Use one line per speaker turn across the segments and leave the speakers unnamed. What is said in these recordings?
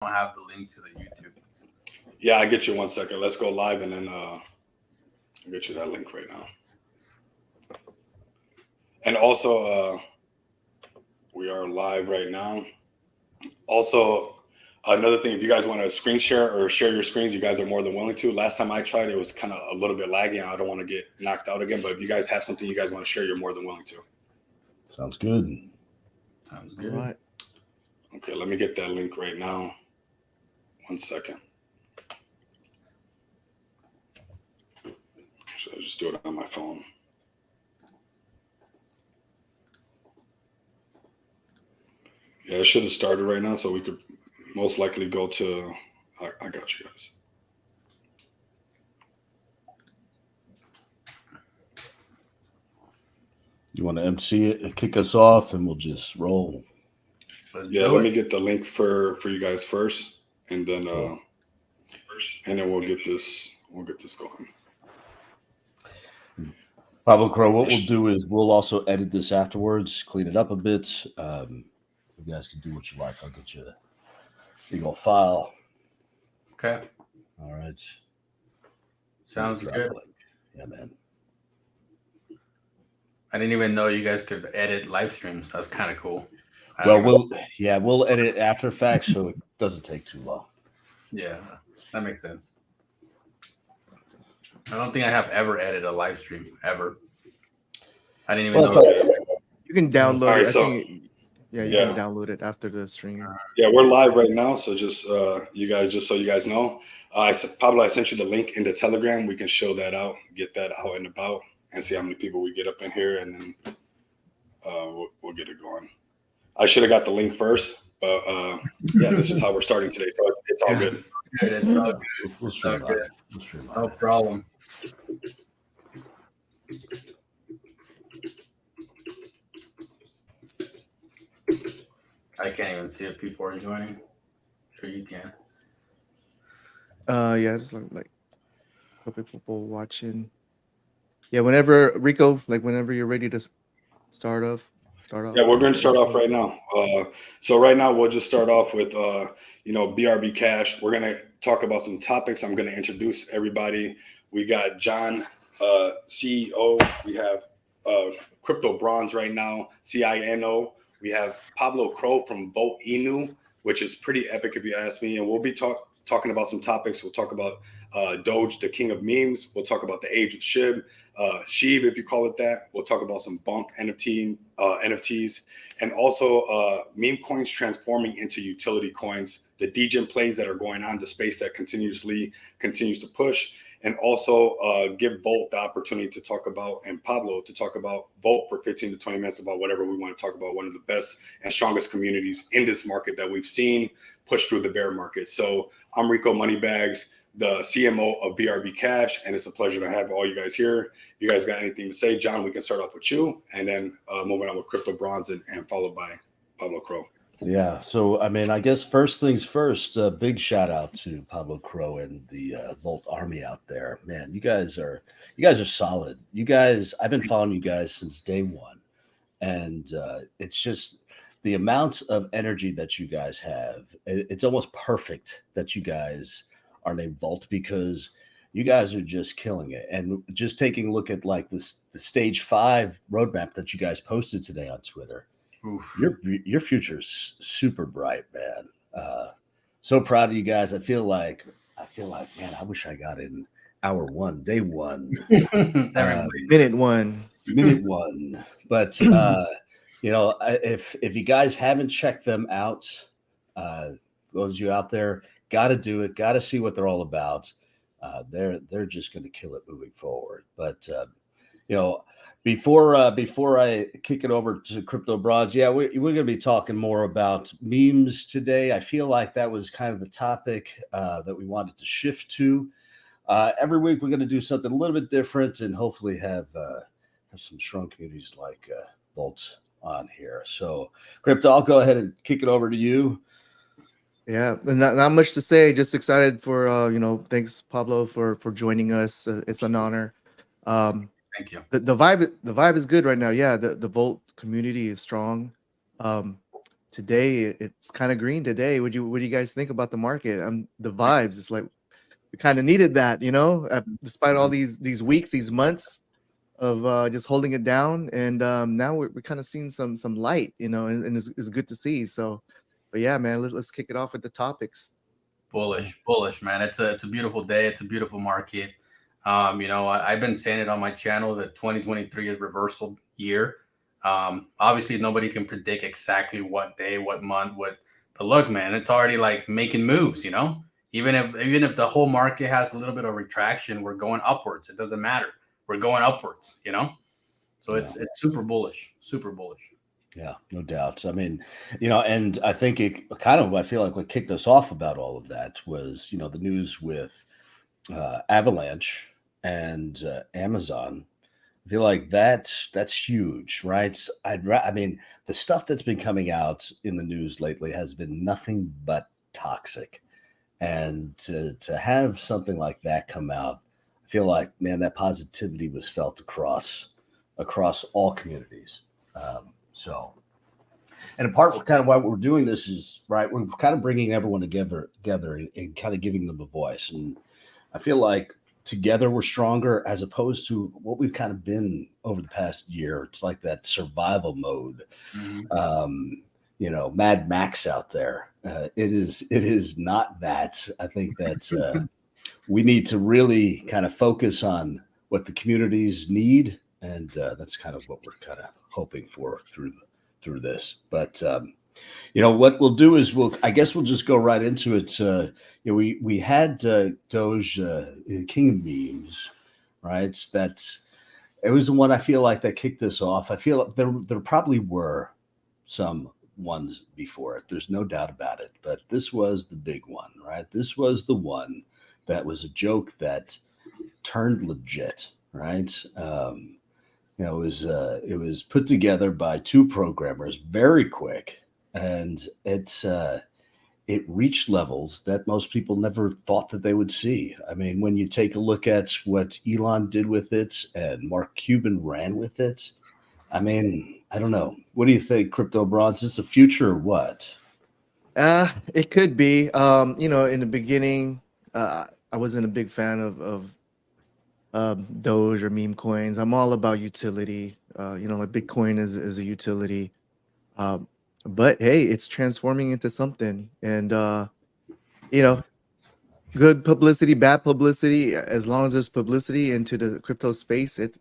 don't have the link to the YouTube.
Yeah, I get you 1 second. Let's go live and then I'll get you that link right now. And also, we are live right now. Also, another thing, if you guys want to screen share or share your screens, you guys are more than willing to. Last time I tried, it was kind of a little bit laggy. I don't want to get knocked out again, but if you guys have something you guys want to share, you're more than willing to.
Sounds good.
Sounds good.
All right.
Okay, let me get that link right now. 1 second. So I'll just do it on my phone. Yeah, it should have started right now, so we could most likely go to. I got you guys.
You want to MC it and kick us off, and we'll just roll.
Yeah, let me get the link for you guys first, and then we'll get this going.
Pablo Crow, what we'll do is we'll also edit this afterwards, clean it up a bit. You guys can do what you like. I'll get you a big old file.
Okay.
All right.
Sounds good.
Yeah, man.
I didn't even know you guys could edit live streams. That's kind of cool.
Well, we'll edit it after fact, so it doesn't take too long.
Yeah, that makes sense. I don't think I have ever edited a live stream ever. I didn't even know.
You can download
All right,
it.
so-
I think, you can download it after the stream.
Yeah, we're live right now, so just you guys, just so you guys know, Pablo, I sent you the link in the Telegram. We can show that out, get that out and about, and see how many people we get up in here, and then we'll get it going. I should have got the link first, but yeah, this is how we're starting today, so it's all good.
It's all good.
We'll stream it.
No problem. I can't even see if people are joining. Sure you can.
Yeah, just like a couple people watching. Yeah, whenever Rico, whenever you're ready to start off.
Yeah, we're going to start off right now. So right now we'll just start off with BRB Cash. We're going to talk about some topics. I'm going to introduce everybody. We got John, CEO. We have Crypto Bronze right now, CINO. We have Pablo Crow from Vote Inu, which is pretty epic if you ask me. And we'll be talking about some topics. We'll talk about Doge, the king of memes. We'll talk about the age of shib, if you call it that. We'll talk about some bunk NFTs, and also meme coins transforming into utility coins, the degen plays that are going on, the space that continues to push, and also give Volt the opportunity to talk about, and Pablo to talk about Volt for 15 to 20 minutes about whatever we want to talk about, one of the best and strongest communities in this market that we've seen push through the bear market. So I'm Rico Moneybags, the CMO of BRB Cash, and it's a pleasure to have all you guys here. If you guys got anything to say, John, we can start off with you, and then moving on with Crypto Bronze and followed by Pablo Crow.
Yeah, so I guess first things first, big shout out to Pablo Crow and the Volt Army out there. Man, you guys are solid. You guys, I've been following you guys since day one, and it's just the amount of energy that you guys have. It's almost perfect that you guys are named Volt, because you guys are just killing it. And just taking a look at the stage 5 roadmap that you guys posted today on Twitter. Oof. Your future's super bright, man. So proud of you guys. I feel like, man, I wish I got in hour 1, day 1,
minute one.
But if you guys haven't checked them out, those of you out there, got to do it. Got to see what they're all about. They're just going to kill it moving forward. But before I kick it over to Crypto Bronze, we're going to be talking more about memes today. I feel like that was kind of the topic that we wanted to shift to. Every week we're going to do something a little bit different, and hopefully have some strong communities like Volt on here. So, Crypto, I'll go ahead and kick it over to you.
Yeah, not much to say. Just excited for thanks Pablo for joining us. It's an honor.
Thank you.
The vibe is good right now. Yeah, the Volt community is strong. today it's kind of green today. What do you guys think about the market? The vibes. It's like we kind of needed that, despite all these weeks, these months of just holding it down, and now we're kind of seeing some light, and it's good to see. So, but yeah, man, let's kick it off with the topics.
Bullish, man. It's a beautiful day. It's a beautiful market. I've been saying it on my channel that 2023 is reversal year. Obviously, nobody can predict exactly what day, what month, but look, man, it's already like making moves. Even if the whole market has a little bit of retraction, we're going upwards. It doesn't matter. We're going upwards. So it's super bullish.
Yeah, no doubt. I mean, and I think I feel like what kicked us off about all of that was, the news with Avalanche and Amazon. I feel like that's huge, right? I mean, the stuff that's been coming out in the news lately has been nothing but toxic. And to have something like that come out, I feel like, man, that positivity was felt across all communities. And a part of kind of why we're doing this is, right, we're kind of bringing everyone together and kind of giving them a voice. And I feel like together we're stronger, as opposed to what we've kind of been over the past year. It's like that survival mode, Mad Max out there. It is not that. I think that we need to really kind of focus on what the communities need. And that's kind of what we're kind of hoping for through this. But what we'll do is we'll just go right into it. We had Doge, King of Memes, right? It was the one I feel like that kicked this off. I feel there probably were some ones before it. There's no doubt about it. But this was the big one, right? This was the one that was a joke that turned legit, right? It was put together by two programmers very quick, and it reached levels that most people never thought that they would see. I mean, when you take a look at what Elon did with it and Mark Cuban ran with it, I mean, I don't know. What do you think, Crypto Bronze? Is this the future or what?
It could be. In the beginning, I wasn't a big fan of Doge or meme coins. I'm all about utility. Like Bitcoin is a utility. But hey, it's transforming into something. And good publicity, bad publicity. As long as there's publicity into the crypto space, it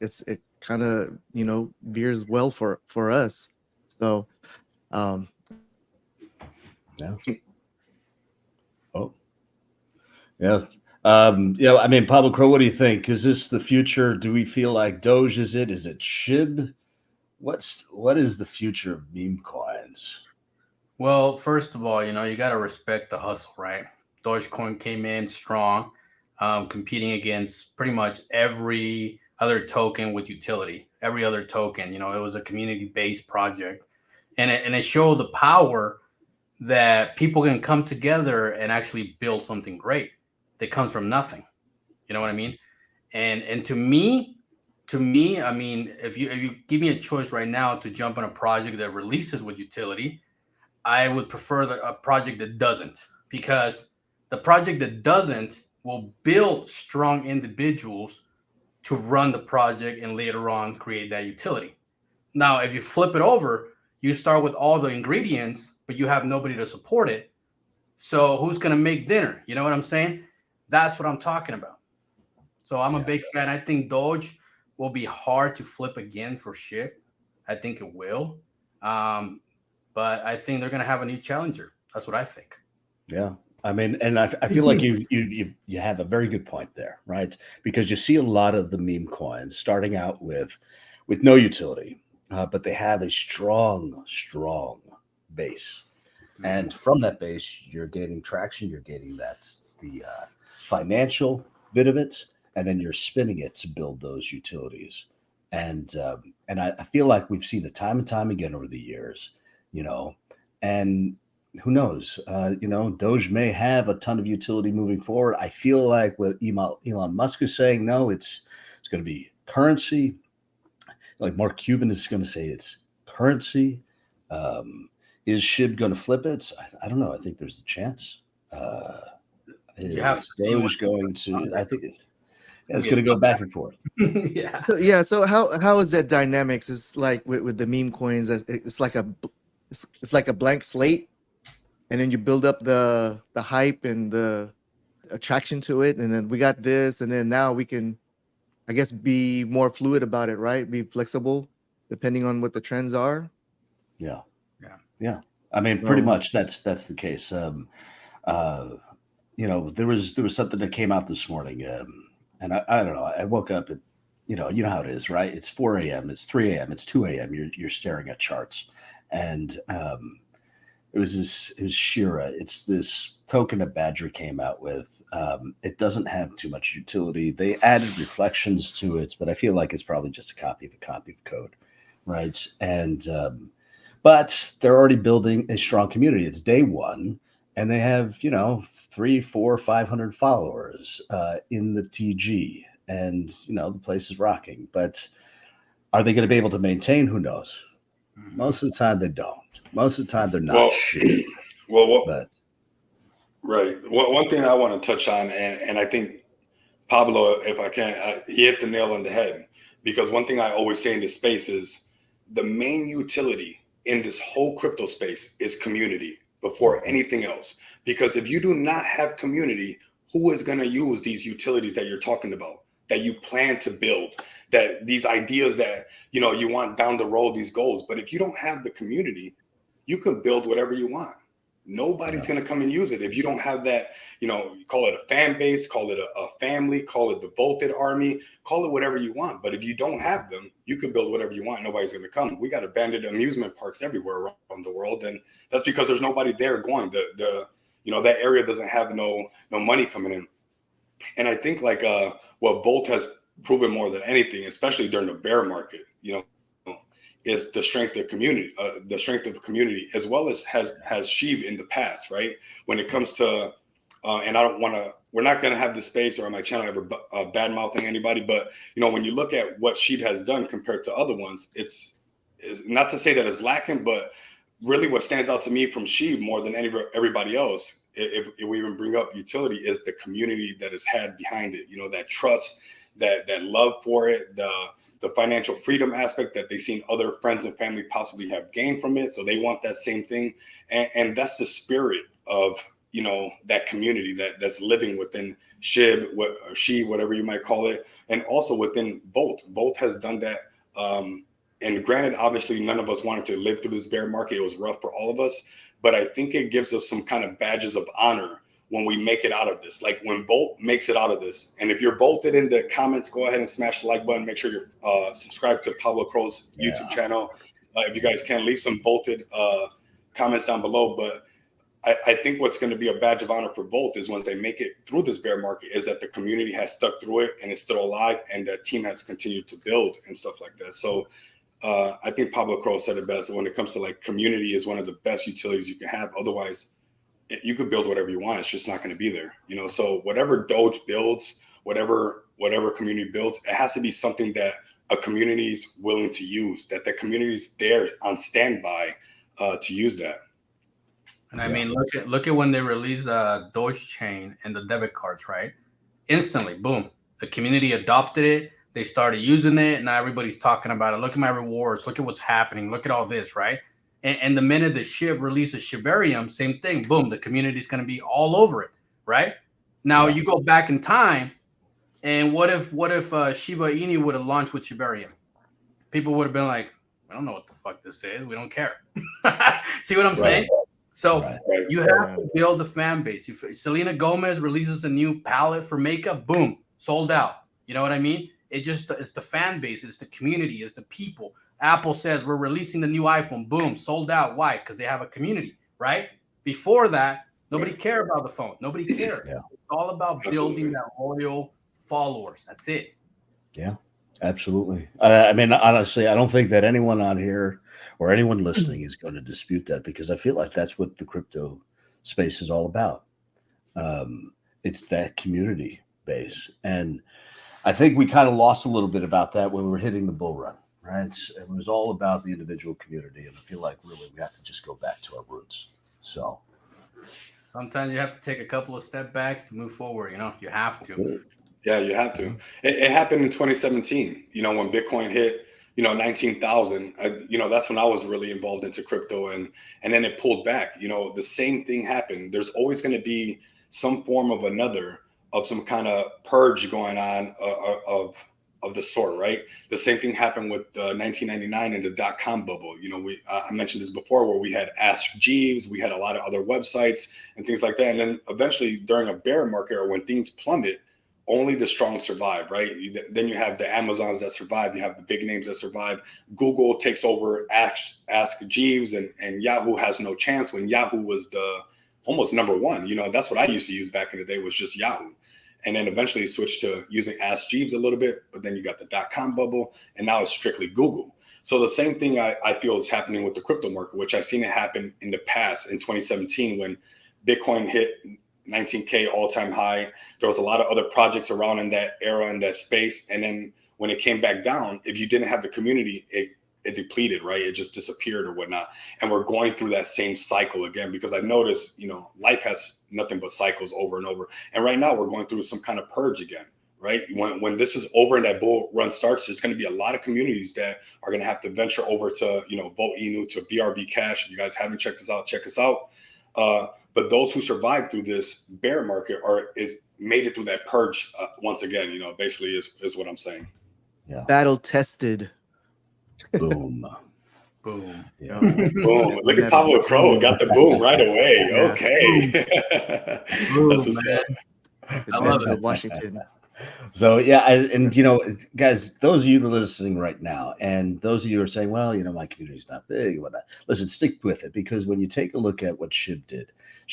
kind of veers well for us. So
yeah. Oh, yeah. I mean, Pablo Crow, what do you think? Is this the future? Do we feel like Doge is it? Is it SHIB? What is the future of meme coins?
Well, first of all, you got to respect the hustle, right? Dogecoin came in strong, competing against pretty much every other token with utility. Every other token, it was a community-based project, and it showed the power that people can come together and actually build something great that comes from nothing. You know what I mean? And to me, I mean, if you give me a choice right now to jump on a project that releases with utility, I would prefer a project that doesn't, because the project that doesn't will build strong individuals to run the project and later on create that utility. Now, if you flip it over, you start with all the ingredients, but you have nobody to support it. So who's going to make dinner? You know what I'm saying? That's what I'm talking about. So I'm a big fan. I think Doge will be hard to flip again for SHIB. I think it will. But I think they're going to have a new challenger. That's what I think.
Yeah. I mean, and I feel like you have a very good point there, right? Because you see a lot of the meme coins starting out with no utility, but they have a strong base. And from that base, you're gaining traction. You're getting the financial bit of it, and then you're spinning it to build those utilities. And I feel like we've seen it time and time again over the years, and who knows, Doge may have a ton of utility moving forward. I feel like what Elon Musk is saying, no, it's going to be currency. Like Mark Cuban is going to say it's currency. Is SHIB going to flip it? I don't know. I think there's a chance.
You have to
Is
see
Doge
what-
going to? I think it's going to go back and forth.
Yeah.
So how is that dynamics? It's like with the meme coins. It's like it's like a blank slate, and then you build up the hype and the attraction to it, and then we got this, and then now we can, I guess, be more fluid about it, right? Be flexible depending on what the trends are.
Yeah.
Yeah.
Yeah. I mean, pretty much that's the case. You know, there was something that came out this morning, and I don't know. I woke up at, you know how it is, right? It's 4 a.m., it's 3 a.m., it's 2 a.m. You're staring at charts, and it was Shira. It's this token that Badger came out with. It doesn't have too much utility. They added reflections to it, but I feel like it's probably just a copy of code, right? And but they're already building a strong community. It's day one, and they have 300, 400, 500 followers in the TG, and the place is rocking. But are they going to be able to maintain? Who knows? Most of the time they don't. Most of the time they're not shit.
Right. One thing I want to touch on, and I think Pablo, if I can, he hit the nail on the head, because one thing I always say in this space is the main utility in this whole crypto space is community before anything else. Because if you do not have community, who is going to use these utilities that you're talking about, that you plan to build, that these ideas that you want down the road, these goals? But if you don't have the community, you can build whatever you want. Nobody's going to come and use it if you don't have that. Call it a fan base, call it a family, call it the Volted army, call it whatever you want. But if you don't have them, you can build whatever you want. Nobody's going to come. We got abandoned amusement parks everywhere around the world, and that's because there's nobody there going. That area doesn't have no money coming in. And I think like what Volt has proven more than anything, especially during the bear market, is the strength of community, as well as has SHIB in the past, right? When it comes to, and we're not going to have this space or on my channel ever bad mouthing anybody, but when you look at what SHIB has done compared to other ones, it's not to say that it's lacking, but really what stands out to me from SHIB more than everybody else, if we even bring up utility, is the community that is had behind it. That trust, that love for it, the financial freedom aspect that they've seen other friends and family possibly have gained from it. So they want that same thing. And that's the spirit of, that community that's living within SHIB, whatever you might call it. And also within Volt. Volt has done that. And granted, obviously, none of us wanted to live through this bear market. It was rough for all of us. But I think it gives us some kind of badges of honor when we make it out of this. Like when Volt makes it out of this. And if you're Volted in the comments, go ahead and smash the like button. Make sure you're subscribed to Pablo Crow's YouTube channel. If you guys can, leave some Volted comments down below. But I think what's going to be a badge of honor for Volt is once they make it through this bear market, is that the community has stuck through it and it's still alive, and the team has continued to build and stuff like that. So I think Pablo Crow said it best. When it comes to like community is one of the best utilities you can have. Otherwise, you could build whatever you want. It's just not going to be there. So whatever Doge builds, whatever community builds, it has to be something that a community is willing to use, that the community is there on standby to use that.
And I mean, look at when they released Doge Chain and the debit cards, right? Instantly, boom, the community adopted it. They started using it. Now everybody's talking about it. Look at my rewards. Look at what's happening. Look at all this, right? And the minute the SHIB releases Shibarium, same thing. Boom, the community is going to be all over it, right? Now you go back in time, and what if Shiba Inu would have launched with Shibarium? People would have been like, "I don't know what the fuck this is. We don't care." See what I'm saying? So you have to build a fan base. Selena Gomez releases a new palette for makeup. Boom, sold out. You know what I mean? It's the fan base. It's the community. It's the people. Apple says we're releasing the new iPhone. Boom, sold out. Why? Because they have a community, right? Before that, nobody cared about the phone. Nobody cared. Yeah. It's all about building that loyal followers. That's it.
Yeah, absolutely. I mean, honestly, I don't think that anyone on here or anyone listening is going to dispute that, because I feel like that's what the crypto space is all about. It's that community base. And I think we kind of lost a little bit about that when we were hitting the bull run. right? It was all about the individual community, and I feel like really we have to just go back to our roots. So
Sometimes you have to take a couple of step backs to move forward. You have to.
Yeah, you have to. It happened in 2017, when Bitcoin hit, 19,000, that's when I was really involved into crypto, and then it pulled back. The same thing happened. There's always going to be some form of some kind of purge going on of the sort, right? The same thing happened with 1999 and the dot-com bubble. I mentioned this before, where we had Ask Jeeves, we had a lot of other websites and things like that. And then eventually during a bear market, or when things plummet, only the strong survive, right? Then you have the Amazons that survive. You have the big names that survive. Google takes over Ask Jeeves, and Yahoo has no chance when Yahoo was the almost number one. That's what I used to use back in the day, was just Yahoo. And then eventually switched to using Ask Jeeves a little bit, but then you got the dot-com bubble, and now it's strictly Google. So the same thing I feel is happening with the crypto market, which I've seen it happen in the past. In 2017, when Bitcoin hit 19K all-time high, there was a lot of other projects around in that era, in that space. And then when it came back down, if you didn't have the community, it depleted, right? It just disappeared or whatnot. And we're going through that same cycle again, because I noticed, life has nothing but cycles over and over. And right now we're going through some kind of purge again, right? When this is over and that bull run starts, there's going to be a lot of communities that are going to have to venture over to, Vote Inu, to Brb Cash. If you guys haven't checked us out, check us out. But those who survived through this bear market made it through that purge once again, basically is what I'm saying.
Yeah.
Battle tested.
Boom.
Boom.
Yeah.
Boom. Look at Pablo Crow. Got the boom right away.
Yeah.
Okay.
Boom,
That's what's
man.
up.
I love
Denzel
it.
Washington.
So yeah, and guys, those of you that are listening right now, and those of you who are saying, well, my community's not big, whatnot. Listen, stick with it, because when you take a look at what SHIB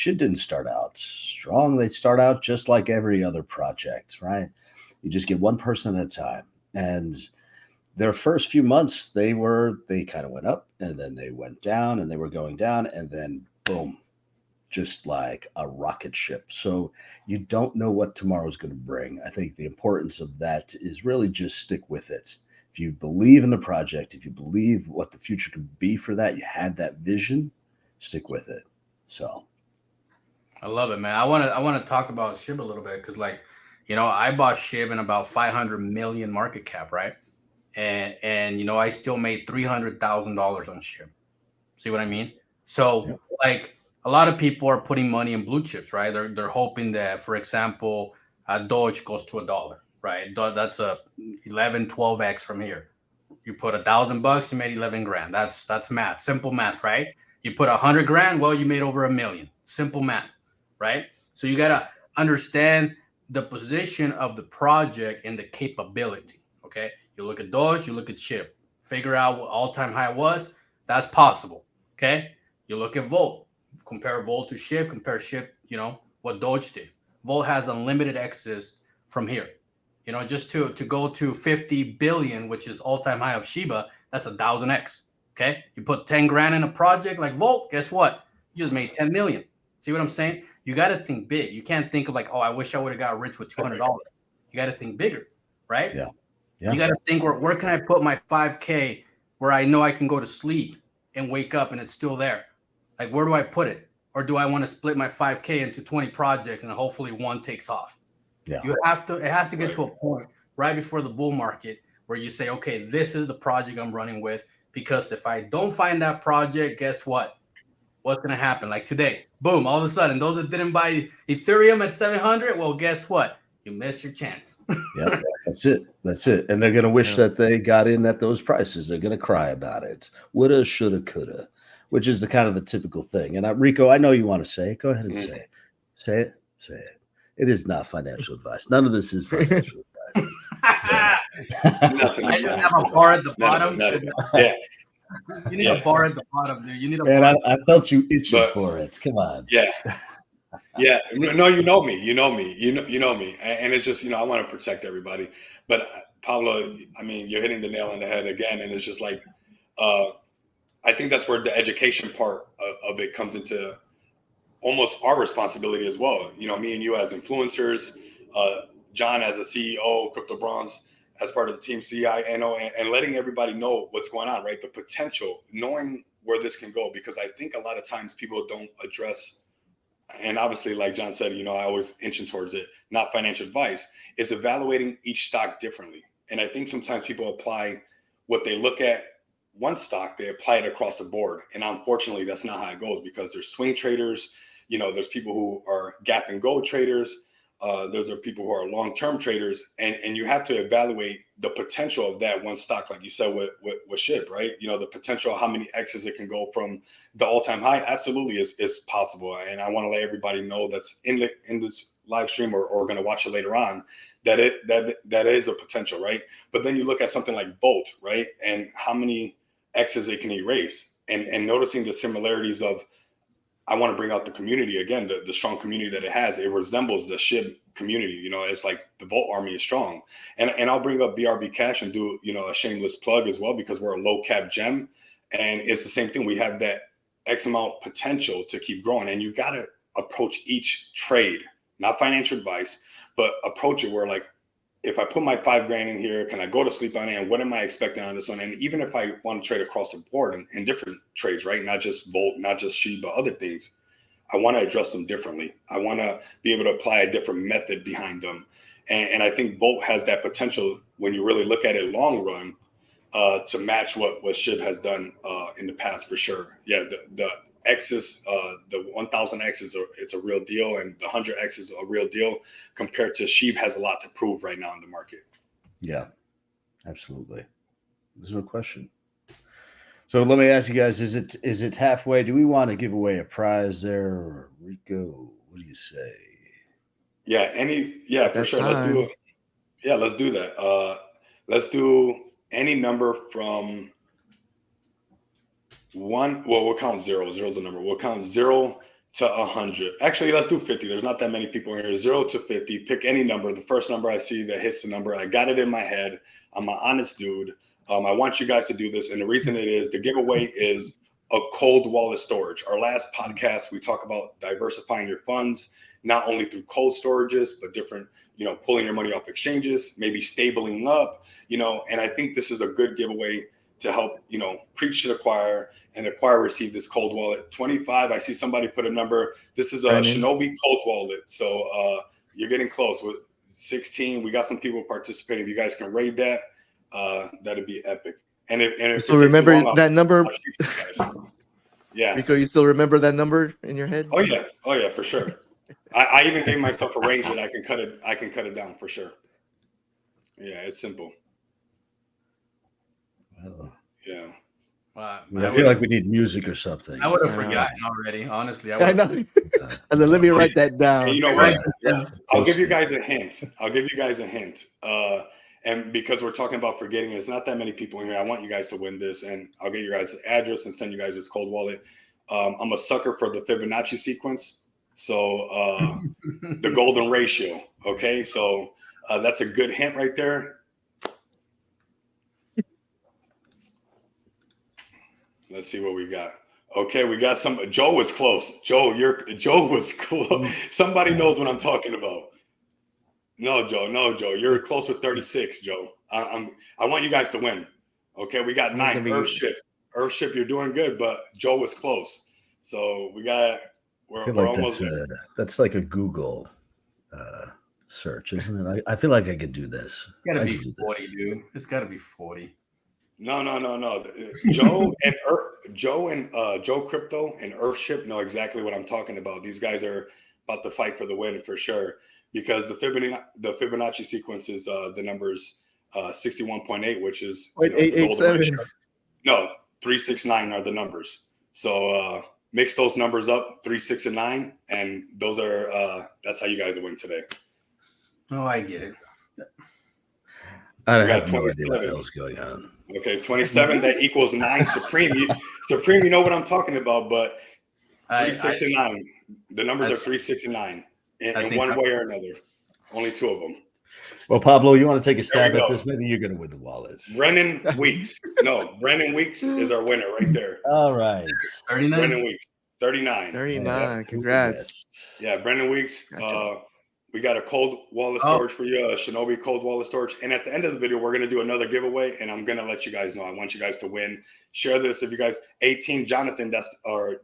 didn't start out strong. They start out just like every other project, right? You just get one person at a time, and their first few months, they kind of went up, and then they went down, and they were going down, and then boom, just like a rocket ship. So you don't know what tomorrow's going to bring. I think the importance of that is really just stick with it. If you believe in the project, if you believe what the future can be for that, you had that vision, stick with it. So
I love it, man. I want to talk about SHIB a little bit, because I bought SHIB in about 500 million market cap, right? And I still made $300,000 on SHIB. See what I mean? So a lot of people are putting money in blue chips, right? They're hoping that, for example, Doge goes to $1, right? That's a 11, 12x from here. You put $1,000, you made 11 grand. That's math, simple math, right? You put 100 grand, well, you made over $1 million. Simple math, right? So you gotta understand the position of the project and the capability. Okay, you look at Doge, you look at SHIB, figure out what all-time high was. That's possible. Okay, you look at Volt, compare Volt to SHIB, compare SHIB, what Doge did. Volt has unlimited access from here. Just to go to 50 billion, which is all-time high of Shiba, that's 1,000x. Okay, you put 10 grand in a project like Volt, guess what? You just made 10 million. See what I'm saying? You got to think big. You can't think of like, oh, I wish I would have got rich with $200. You got to think bigger, right?
Yeah.
You got to think, where can I put my 5K where I know I can go to sleep and wake up and it's still there? Like, where do I put it? Or do I want to split my 5K into 20 projects and hopefully one takes off?
Yeah.
It has to get to a point right before the bull market where you say, okay, this is the project I'm running with, because if I don't find that project, guess what? What's going to happen? Like today, boom, all of a sudden, those that didn't buy Ethereum at 700, well, guess what? You missed your chance.
Yeah, that's it. And they're going to wish that they got in at those prices. They're going to cry about it. Woulda, shoulda, coulda, which is the kind of the typical thing. And Rico, I know you want to say it. Go ahead and say it. Say it. Say it. It is not financial advice. None of this is financial advice.
Nothing.
I just have a bar at the bottom.
Yeah.
You need a bar at the bottom, dude. You need a
Man,
bar.
I felt you itching for it. Come on.
Yeah. Yeah. No, you know me. You know me. And it's just, I want to protect everybody. But Pablo, I mean, you're hitting the nail on the head again. And it's just like, I think that's where the education part of it comes into almost our responsibility as well. Me and you as influencers, John as a CEO, Crypto Bronze, as part of the team CI and letting everybody know what's going on, right? The potential, knowing where this can go, because I think a lot of times people don't address, and obviously, like John said, I always inching towards it, not financial advice, is evaluating each stock differently. And I think sometimes people apply what they look at one stock, they apply it across the board. And unfortunately, that's not how it goes, because there's swing traders, there's people who are gap and go traders. Those are people who are long-term traders, and you have to evaluate the potential of that one stock, like you said with SHIB, right? The potential, how many X's it can go from the all-time high, absolutely is possible. And I want to let everybody know that's in this live stream or going to watch it later on, that is a potential, right? But then you look at something like Volt, right, and how many X's it can erase, and noticing the similarities of, I want to bring out the community again, the strong community that it has. It resembles the SHIB community. It's like the Volt Army is strong. And I'll bring up BRB Cash and do, a shameless plug as well, because we're a low cap gem. And it's the same thing. We have that X amount potential to keep growing. And you got to approach each trade, not financial advice, but approach it where, like, if I put my $5,000 in here, can I go to sleep on it? And what am I expecting on this one? And even if I want to trade across the board in different trades, right? Not just Volt, not just SHIB, but other things, I want to address them differently. I want to be able to apply a different method behind them. And I think Volt has that potential, when you really look at it long run, to match what SHIB has done in the past, for sure. Yeah, the X's, the 1000 X's, it's a real deal, and the 100 X is a real deal, compared to SHIB has a lot to prove right now in the market.
Yeah, absolutely. There's no question. So let me ask you guys, is it halfway? Do we want to give away a prize there, or Rico? What do you say?
Yeah, for sure. Let's do it. Yeah, let's do that. Let's do any number from one. Well, we'll count zero. Zero's a number. We'll count 0 to 100. Actually, let's do 50. There's not that many people here. 0 to 50. Pick any number. The first number I see that hits the number. I got it in my head. I'm an honest dude. I want you guys to do this. And the reason it is, the giveaway is a cold wallet storage. Our last podcast, we talk about diversifying your funds, not only through cold storages, but different, pulling your money off exchanges, maybe stabling up, and I think this is a good giveaway to help, preach to the choir, and the choir receive this cold wallet. 25, I see somebody put a number. This is a Shinobi cold wallet. So you're getting close with 16. We got some people participating. If you guys can raid that, that'd be epic. And if
so remember that number.
Yeah.
Rico, you still remember that number in your head?
Oh yeah, for sure. I even gave myself a range that I can cut it down for sure. Yeah, it's simple. Yeah.
Wow,
I feel like we need music or something.
I would have forgotten already. Honestly,
I know. And then let me write that down.
You know what? I'll give you guys a hint. And because we're talking about forgetting, it's not that many people in here. I want you guys to win this, and I'll get you guys the address and send you guys this cold wallet. I'm a sucker for the Fibonacci sequence. So the golden ratio. Okay. So that's a good hint right there. Let's see what we got. Okay, we got some. Joe was close. Joe was close. Somebody knows what I'm talking about. No, Joe. You're close with 36, Joe. I want you guys to win. Okay, we got 9. Earthship, you're doing good, but Joe was close. So we're almost there.
That's like a Google search, isn't it? I feel like I could do this.
It's gotta be 40, dude. It's gotta be 40.
No. Joe Crypto and Earthship know exactly what I'm talking about. These guys are about to fight for the win for sure, because the Fibonacci sequence is the numbers 61.8, which is
887.
No, 3, 6, 9 are the numbers. So mix those numbers up, 3, 6, and 9, and those are that's how you guys win today.
Oh, I get it.
I don't have no idea what the hell's going on.
Okay, 27, that equals 9. Supreme, you know what I'm talking about, but 3, 6, and 9. The numbers are 3, 6, and 9 in one way or another. Only 2 of them.
Well, Pablo, you want to take a stab at this? Maybe you're going to win the wallets.
Brennan Weeks. Brennan Weeks is our winner right there.
All right.
39? Brennan Weeks. 39.
39. Congrats.
Yeah, Brennan Weeks.
Gotcha.
We got a cold wallet storage for you, a Shinobi cold wallet storage. And at the end of the video, we're going to do another giveaway, and I'm going to let you guys know. I want you guys to win. Share this if you guys, 18 Jonathan, or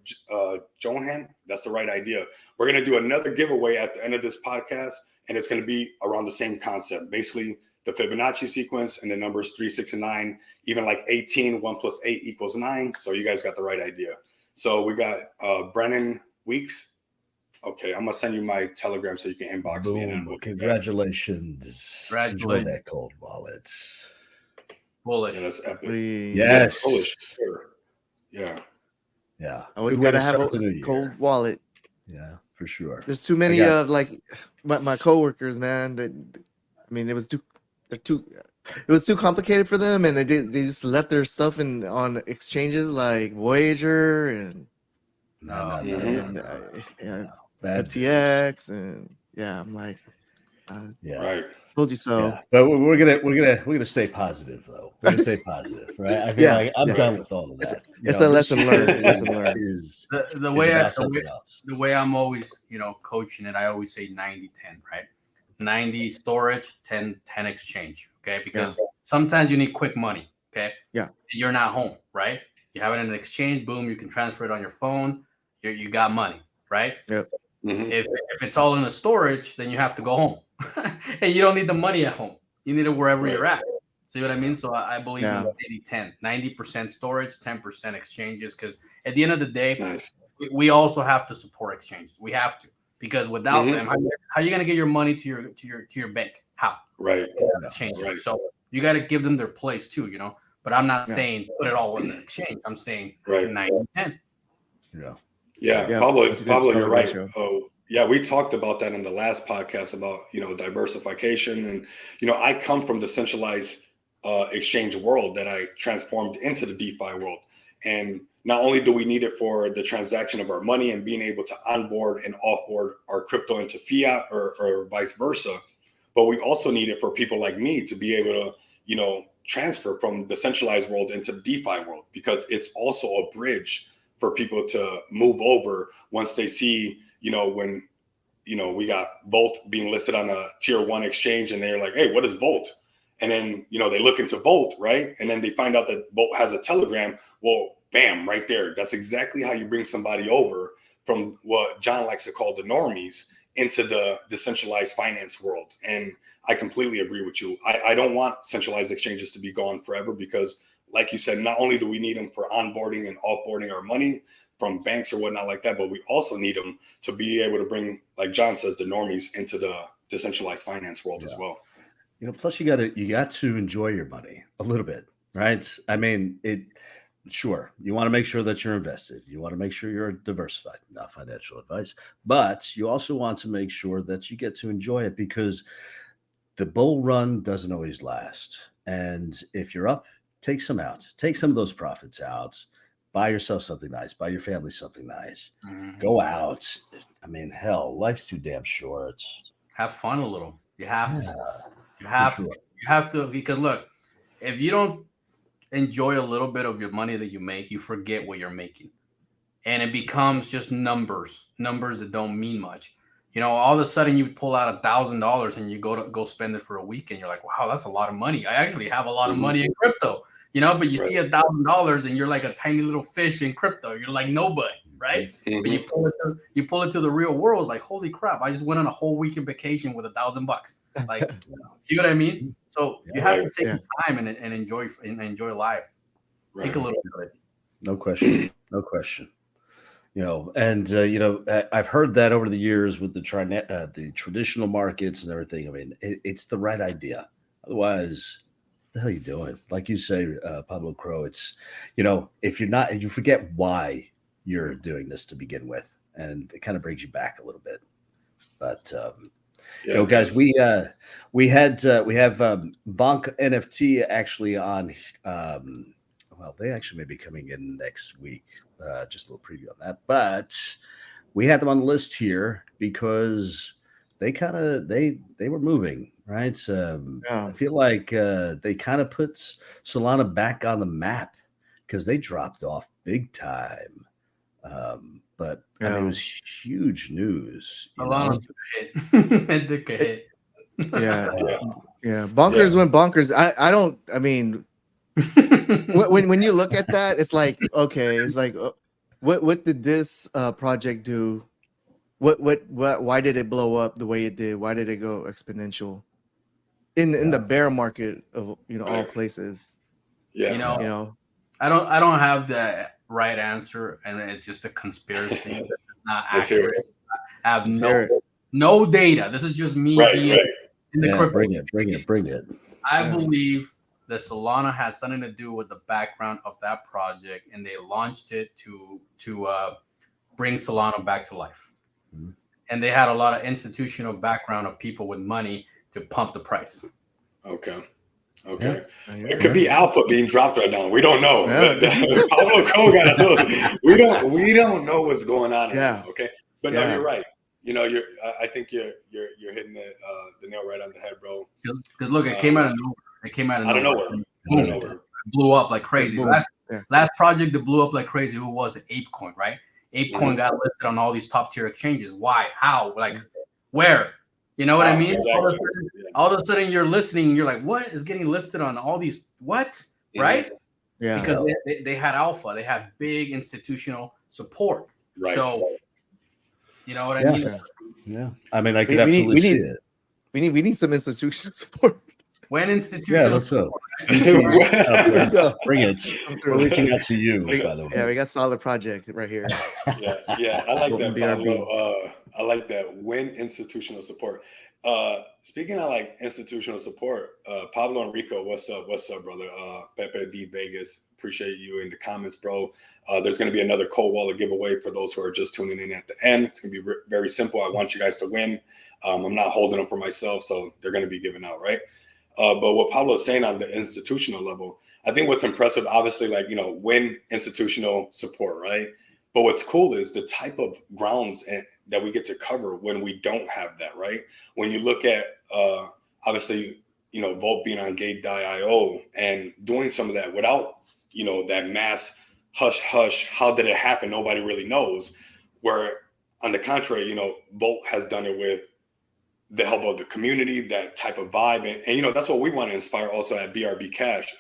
Johan, that's the right idea. We're going to do another giveaway at the end of this podcast, and it's going to be around the same concept. Basically, the Fibonacci sequence and the numbers 3, 6, and 9, even like 18, 1 + 8 = 9. So you guys got the right idea. So we got Brennan Weeks. Okay, I'm gonna send you my Telegram so you can inbox me. And
Congratulations! Enjoy that cold wallet.
Bullish.
Yeah, that's epic.
Yes.
Bullish. Sure. Yeah.
Always gotta have a cold wallet.
Yeah, for sure.
There's too many of like my coworkers, man. That I mean, it was too complicated for them, and they just left their stuff on exchanges like Voyager and FTX, and I'm like,
right.
Told you so.
Yeah. But we're gonna stay positive though. We're gonna stay positive, right? I feel like I'm done with all of that.
It's a lesson learned.
Is
the way I'm always coaching it. I always say 90-10, right? 90 storage, 10 exchange. Okay, because sometimes you need quick money. Okay, you're not home, right? You have it in an exchange. Boom, you can transfer it on your phone. You got money, right?
Yep.
Mm-hmm.
If it's all in the storage, then you have to go home, and you don't need the money at home. You need it wherever you're at. See what I mean? So I believe in 80-10, 90% storage, 10% exchanges. Because at the end of the day, we also have to support exchanges. We have to, because without them, how are you going to get your money to your bank? How?
Right.
Right. So you got to give them their place too, But I'm not saying put it all in the exchange. I'm saying 90-10.
Yeah, Pablo, you're right. Oh, yeah, we talked about that in the last podcast about diversification, and I come from the centralized exchange world that I transformed into the DeFi world, and not only do we need it for the transaction of our money and being able to onboard and offboard our crypto into fiat or vice versa, but we also need it for people like me to be able to transfer from the centralized world into the DeFi world, because it's also a bridge for people to move over once they see, when, we got Volt being listed on a tier 1 exchange, and they're like, hey, what is Volt? And then, they look into Volt, right? And then they find out that Volt has a Telegram. Well, bam, right there. That's exactly how you bring somebody over from what John likes to call the normies into the decentralized finance world. And I completely agree with you. I don't want centralized exchanges to be gone forever, because like you said, not only do we need them for onboarding and offboarding our money from banks or whatnot like that, but we also need them to be able to bring, like John says, the normies into the decentralized finance world as well.
Plus you got to enjoy your money a little bit, right? I mean, sure, you want to make sure that you're invested. You want to make sure you're diversified, not financial advice, but you also want to make sure that you get to enjoy it, because the bull run doesn't always last. And if you're up, take some out. Take some of those profits out. Buy yourself something nice. Buy your family something nice. Go out. I mean, hell, life's too damn short.
Have fun a little. You have to. You have to, because look, if you don't enjoy a little bit of your money that you make, you forget what you're making, and it becomes just numbers that don't mean much. All of a sudden you pull out $1,000 and you go spend it for a week, and you're like, wow, that's a lot of money. I actually have a lot of money in crypto, but you see $1,000 and you're like a tiny little fish in crypto. You're like nobody, right? But you pull it to the real world. It's like, holy crap, I just went on a whole weekend vacation with $1,000. Like, see what I mean? So you have to take the time and enjoy life. Take a little bit of it.
No question. I've heard that over the years with the traditional markets and everything. I mean, it's the right idea. Otherwise, what the hell are you doing? Like you say, Pablo Crow, it's, if you forget why you're doing this to begin with, and it kind of brings you back a little bit. But, guys, we have Bonk NFT actually on, they actually may be coming in next week. Just a little preview on that, but we had them on the list here because they were moving, right? I feel like they kind of put Solana back on the map because they dropped off big time. but I mean, it was huge news.
Solana took a hit. It took a hit.
Yeah. Bonkers went bonkers. I mean, when you look at that, it's like, okay, it's like, what did this project do? Why did it blow up the way it did? Why did it go exponential in the bear market of all places?
I don't have the right answer, and it's just a conspiracy. That's not accurate. I have no data. This is just me being in the crypto.
Bring it.
I believe that Solana has something to do with the background of that project, and they launched it to bring Solana back to life. Mm-hmm. And they had a lot of institutional background of people with money to pump the price.
Okay. It could be alpha being dropped right now. We don't know. Pablo Crow got a little. We don't know what's going on. Right now, okay, but no, you're right. I think you're hitting the nail right on the head, bro.
Because look, it came out of nowhere. It came out of nowhere. It blew up like crazy. Last project that blew up like crazy. Who was it? ApeCoin, right? ApeCoin got listed on all these top tier exchanges. Why? How? Like, where? You know what I mean? Exactly. All of a sudden, you're listening. And you're like, what is getting listed on all these? What? Mm-hmm. Right? Yeah. Because they had alpha. They had big institutional support.
Right.
So, you know what I mean?
Yeah. I mean, I could absolutely see it.
We need some institutional support.
When institutional?
Yeah, let's go. Bring it. We're reaching out to you, by the way.
Yeah, we got solid project right here.
Yeah. I like that, Pablo. I like that. When institutional support. Speaking of like institutional support, Pablo and Rico, what's up, brother? Pepe D Vegas, appreciate you in the comments, bro. There's going to be another cold wallet giveaway for those who are just tuning in at the end. It's going to be very simple. I want you guys to win. I'm not holding them for myself, so they're going to be given out, right? But what Pablo is saying on the institutional level, I think what's impressive, obviously, like, win institutional support, right? But what's cool is the type of grounds that we get to cover when we don't have that, right? When you look at, obviously, Volt being on Gate.io and doing some of that without, that mass hush, how did it happen? Nobody really knows. Where on the contrary, Volt has done it with the help of the community, that type of vibe. And that's what we want to inspire also at BRB Cash,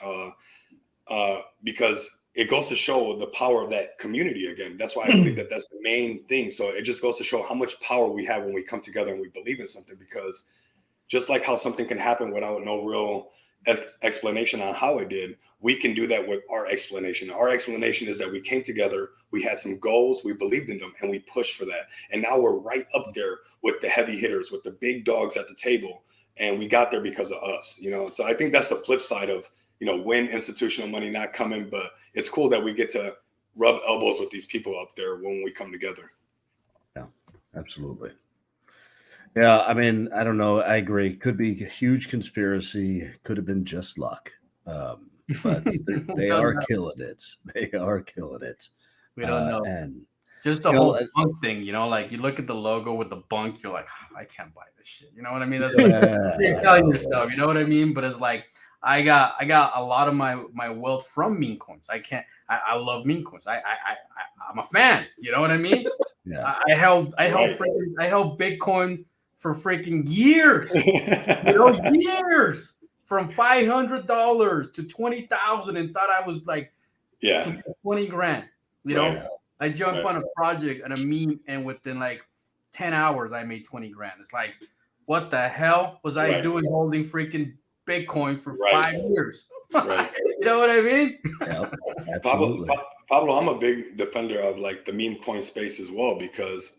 because it goes to show the power of that community again. That's why I believe that that's the main thing. So it just goes to show how much power we have when we come together and we believe in something, because just like how something can happen without no real explanation on how it did, we can do that with our explanation. Our explanation is that we came together, we had some goals, we believed in them, and we pushed for that. And now we're right up there with the heavy hitters, with the big dogs at the table. And we got there because of us, So I think that's the flip side of, when institutional money not coming, but it's cool that we get to rub elbows with these people up there when we come together.
Yeah, absolutely. Yeah, I mean, I don't know. I agree. Could be a huge conspiracy. Could have been just luck. But they are killing it. They are killing it.
We don't know.
And
just the whole bunk thing, like you look at the logo with the bunk, you're like, I can't buy this shit. You know what I mean? That's you're telling yourself, you know what I mean? But it's like, I got a lot of my wealth from meme coins. I love meme coins. I'm a fan. You know what I mean?
Yeah.
I held Bitcoin for freaking years. Years, from $500 to $20,000, and thought I was like, $20,000. I jumped on a project and a meme, and within like 10 hours, I made $20,000. It's like, what the hell was I doing holding freaking Bitcoin for 5 years? You know what I mean?
Yeah,
Pablo, I'm a big defender of like the meme coin space as well, because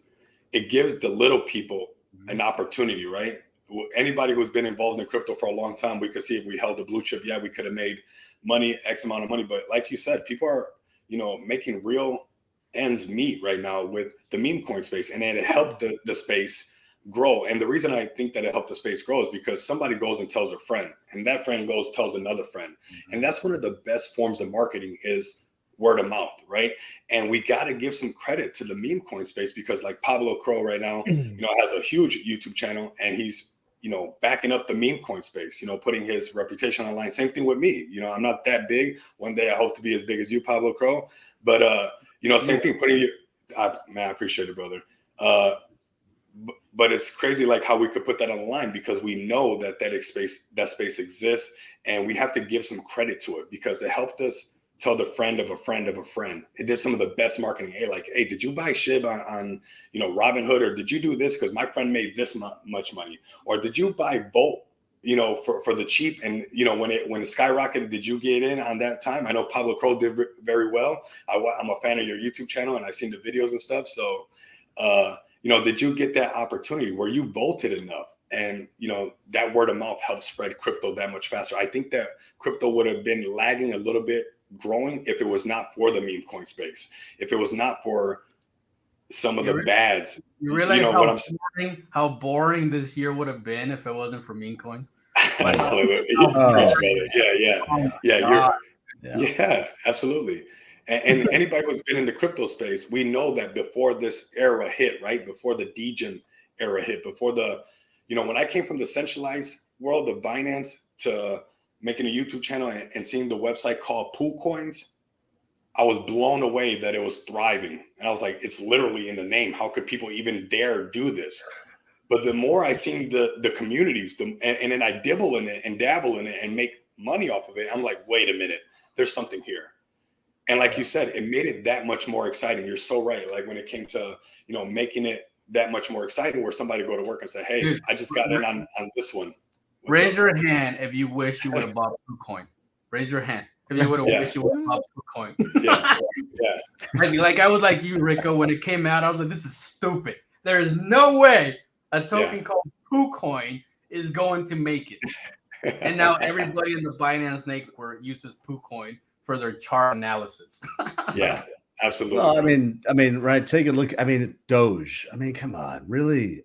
it gives the little people an opportunity, right? Anybody who's been involved in crypto for a long time, we could see if we held a blue chip, we could have made money, X amount of money. But like you said, people are, making real ends meet right now with the meme coin space, and it helped the space grow. And the reason I think that it helped the space grow is because somebody goes and tells a friend, and that friend goes tells another friend. And that's one of the best forms of marketing is word of mouth, right? And we got to give some credit to the meme coin space, because like Pablo Crow right now, has a huge YouTube channel, and he's, backing up the meme coin space, putting his reputation online. Same thing with me. I'm not that big. One day I hope to be as big as you, Pablo Crow. But, same thing, putting Man, I appreciate it, brother. But it's crazy, like how we could put that on the line, because we know that space exists, and we have to give some credit to it because it helped us tell the friend of a friend of a friend. It did some of the best marketing. Hey, did you buy SHIB on Robinhood, or did you do this because my friend made this much money, or did you buy Bolt, for the cheap? And when it skyrocketed, did you get in on that time? I know Pablo Crow did very well. I'm a fan of your YouTube channel, and I've seen the videos and stuff. So, did you get that opportunity? Were you bolted enough? And, that word of mouth helped spread crypto that much faster. I think that crypto would have been lagging a little bit growing if it was not for the meme coin space, if it was not for some of the bads.
You realize how boring this year would have been if it wasn't for meme coins?
Yeah, absolutely. And anybody who's been in the crypto space, we know that before this era hit, right? Before the degen era hit, before when I came from the centralized world of Binance to making a YouTube channel and seeing the website called Pool Coins, I was blown away that it was thriving. And I was like, it's literally in the name. How could people even dare do this? But the more I seen the communities, and then I dibble in it and dabble in it and make money off of it, I'm like, wait a minute, there's something here. And like you said, it made it that much more exciting. You're so right. Like when it came to, making it that much more exciting, where somebody go to work and say, hey, dude, I just got in on this one.
Raise your hand if you wish you would have bought Bitcoin. Raise your hand if you would have wished you would have bought Bitcoin. Yeah. Like I was like you, Rico, when it came out, I was like, this is stupid. There is no way a token called PooCoin is going to make it. And now everybody in the Binance network uses PooCoin for their chart analysis.
Yeah, absolutely.
Well, I mean, right. Take a look. Doge. Come on, really?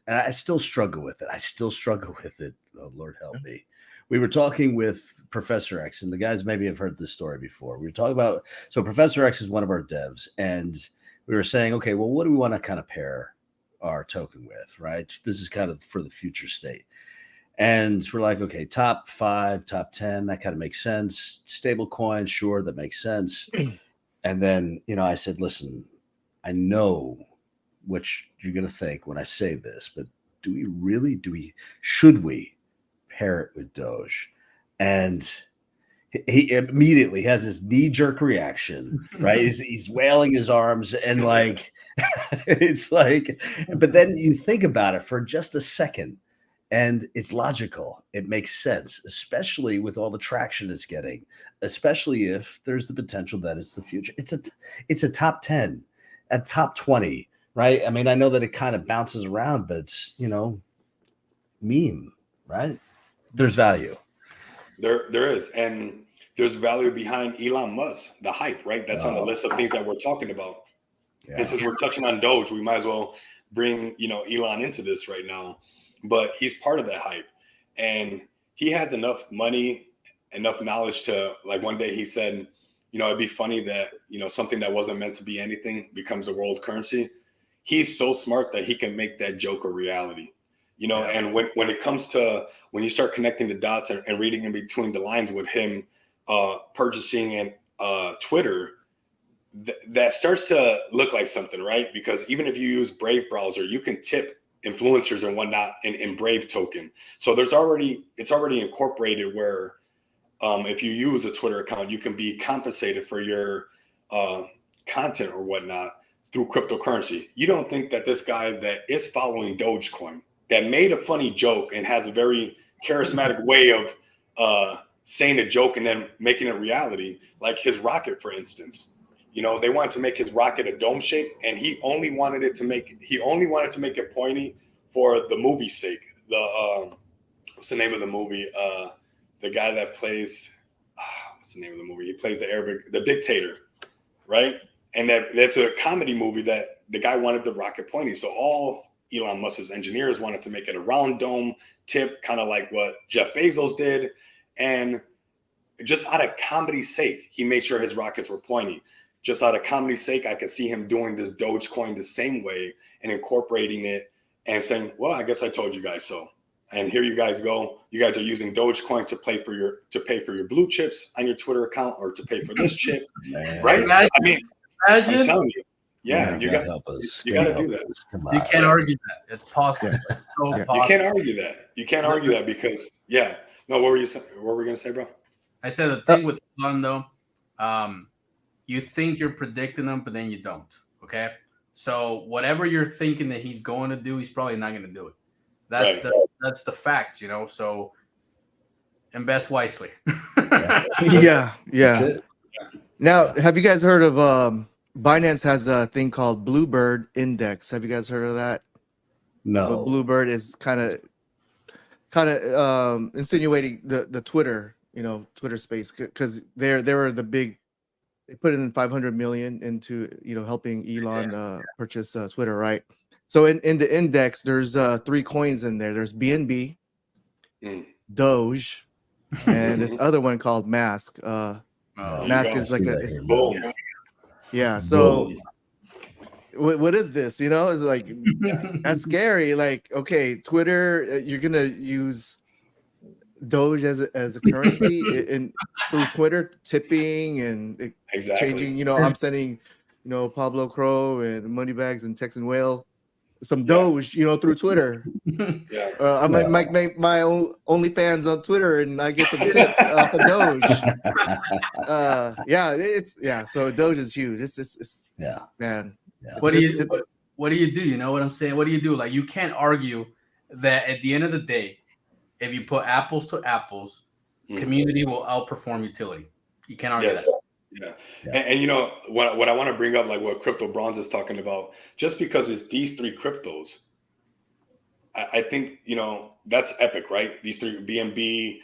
I still struggle with it. Oh, Lord help me. We were talking with Professor X, and the guys maybe have heard this story before. We were talking about, so Professor X is one of our devs, and we were saying, okay, well, what do we want to kind of pair our token with, right? This is kind of for the future state. And we're like, okay, top 5, top 10, that kind of makes sense. Stable coin, sure, that makes sense. And then, I said, listen, I know what you're going to think when I say this, but should we pair it with Doge? And he immediately has this knee-jerk reaction, right? He's wailing his arms and like, it's like, but then you think about it for just a second, and it's logical. It makes sense, especially with all the traction it's getting, especially if there's the potential that it's the future. It's a top 10, a top 20, right? I know that it kind of bounces around, but it's, meme, right? There's value.
There is. And there's value behind Elon Musk, the hype, right? That's on the list of things that we're talking about. Yeah. And since we're touching on Doge, we might as well bring, Elon into this right now. But he's part of that hype. And he has enough money, enough knowledge to, like, one day he said, it'd be funny that, something that wasn't meant to be anything becomes the world currency. He's so smart that he can make that joke a reality. And when it comes to, when you start connecting the dots and reading in between the lines with him purchasing and Twitter, that starts to look like something, right? Because even if you use Brave browser, you can tip influencers and whatnot in Brave token. So it's already incorporated where if you use a Twitter account, you can be compensated for your content or whatnot through cryptocurrency. You don't think that this guy that is following Dogecoin, that made a funny joke and has a very charismatic way of saying a joke and then making it reality, like his rocket, for instance. They wanted to make his rocket a dome shape, and he only wanted to make it pointy for the movie's sake. What's the name of the movie? The guy that plays, what's the name of the movie? He plays the dictator, right? And that's a comedy movie that the guy wanted the rocket pointy. So all Elon Musk's engineers wanted to make it a round dome tip, kind of like what Jeff Bezos did. And just out of comedy's sake, he made sure his rockets were pointy. Just out of comedy's sake, I could see him doing this Dogecoin the same way and incorporating it and saying, well, I guess I told you guys so. And here you guys go. You guys are using Dogecoin to pay for your blue chips on your Twitter account, or to pay for this chip, right?
Imagine.
I'm telling you. Yeah, you got
help us.
You got to do that.
Come
You
on.
can't argue that. It's possible.
Yeah.
It's so
Yeah.
possible.
You can't argue that. You can't argue that because No, what were you saying? What were we gonna say, bro?
I said the thing with Elon though, you think you're predicting them, but then you don't. Okay, so whatever you're thinking that he's going to do, he's probably not going to do it. That's
Right.
that's the facts, you know. So invest wisely.
Yeah.
That's it.
Now, have you guys heard of Binance has a thing called Bluebird Index? Have you guys heard of that?
No.
But Bluebird is kind of insinuating the Twitter, Twitter space, because they were the big. They put in 500 million into helping Elon purchase Twitter, right? So in the index, there's 3 coins in there. There's BNB, Doge, and this other one called Mask. Mask is like
boom.
Yeah. So what is this? It's like that's scary. Like, okay, Twitter, you're gonna use Doge as a currency through Twitter, tipping and changing. I'm sending, Pablo Crow and Moneybags and Tex and Whale some Doge, through Twitter.
Yeah.
I might make my own OnlyFans on Twitter and I get some tip off of Doge. So Doge is huge. It's man.
Yeah. What do you do? You know what I'm saying? What do you do? Like, you can't argue that at the end of the day, if you put apples to apples, community will outperform utility. You can't argue that.
Yeah. And what I want to bring up, like what Crypto Bronze is talking about, just because it's these 3 cryptos, I think, that's epic, right? These 3, BNB,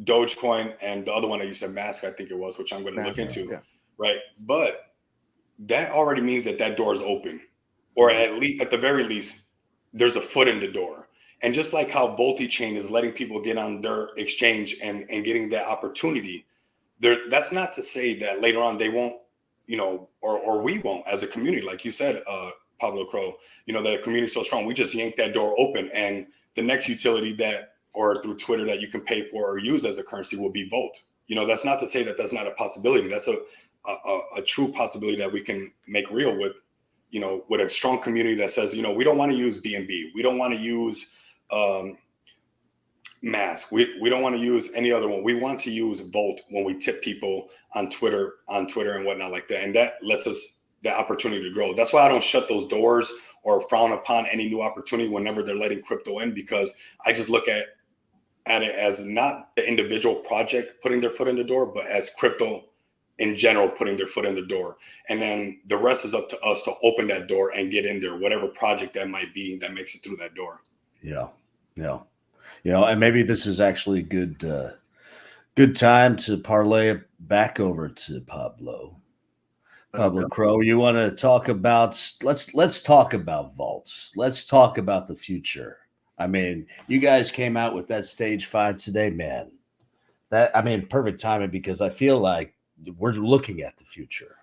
Dogecoin, and the other one that you said, Mask, I think it was, which I'm going to look into, right? But that already means that door is open, or at the very least, there's a foot in the door. And just like how Chain is letting people get on their exchange and getting that opportunity, that's not to say that later on they won't, or we won't as a community, like you said, Pablo Crow, the community is so strong. We just yank that door open, and the next utility or through Twitter that you can pay for or use as a currency will be Volt. That's not to say that that's not a possibility. That's a true possibility that we can make real with a strong community that says, we don't want to use BNB. We don't want to use Mask. We don't want to use any other one. We want to use Volt when we tip people on Twitter and whatnot like that. And that lets us the opportunity to grow. That's why I don't shut those doors or frown upon any new opportunity whenever they're letting crypto in, because I just look at it as not the individual project putting their foot in the door, but as crypto in general putting their foot in the door. And then the rest is up to us to open that door and get in there, whatever project that might be that makes it through that door.
Yeah. And maybe this is actually good time to parlay it back over to Pablo. Pablo Crow, you want to talk about? Let's talk about vaults. Let's talk about the future. I mean, you guys came out with that stage 5 today, man. Perfect timing, because I feel like we're looking at the future.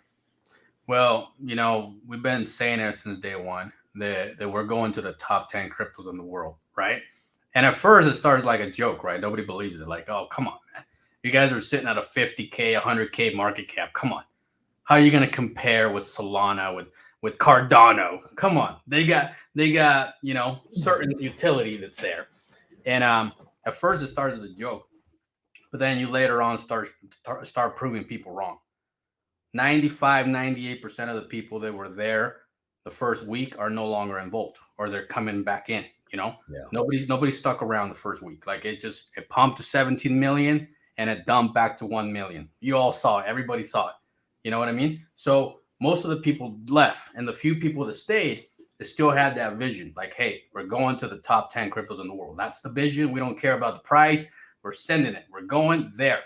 Well, we've been saying it since day one that we're going to the top 10 cryptos in the world, right? And at first, it starts like a joke, right? Nobody believes it. Like, oh, come on, man. You guys are sitting at a 50K, 100K market cap. Come on. How are you going to compare with Solana, with Cardano? Come on. They got certain utility that's there. And at first, it starts as a joke. But then you later on start proving people wrong. 98% of the people that were there the first week are no longer in Volt, or they're coming back in. Nobody stuck around the first week. Like, it pumped to 17 million and it dumped back to 1 million. You all saw it. Everybody saw it. You know what I mean? So most of the people left, and the few people that stayed, they still had that vision. Like, hey, we're going to the top 10 cryptos in the world. That's the vision. We don't care about the price. We're sending it. We're going there,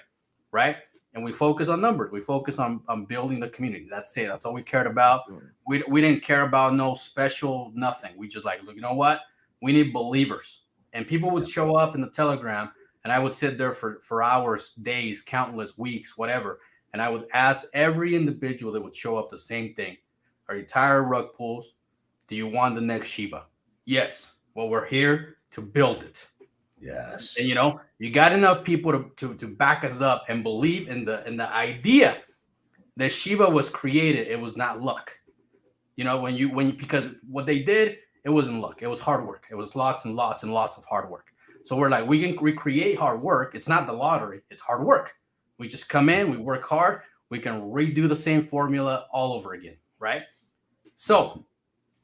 right? And we focus on numbers. We focus on building the community. That's it. That's all we cared about. We didn't care about no special nothing. We just like, look, you know what? We need believers. And people would show up in the Telegram, and I would sit there for hours, days, countless weeks, whatever. And I would ask every individual that would show up the same thing. Are you tired of rug pulls? Do you want the next Shiba? Yes. Well, we're here to build it.
Yes.
And you got enough people to back us up and believe in the idea that Shiba was created. It was not luck. You know, because what they did, it wasn't luck. It was hard work. It was lots and lots and lots of hard work. So we're like, we can recreate hard work. It's not the lottery. It's hard work. We just come in, we work hard. We can redo the same formula all over again, right? So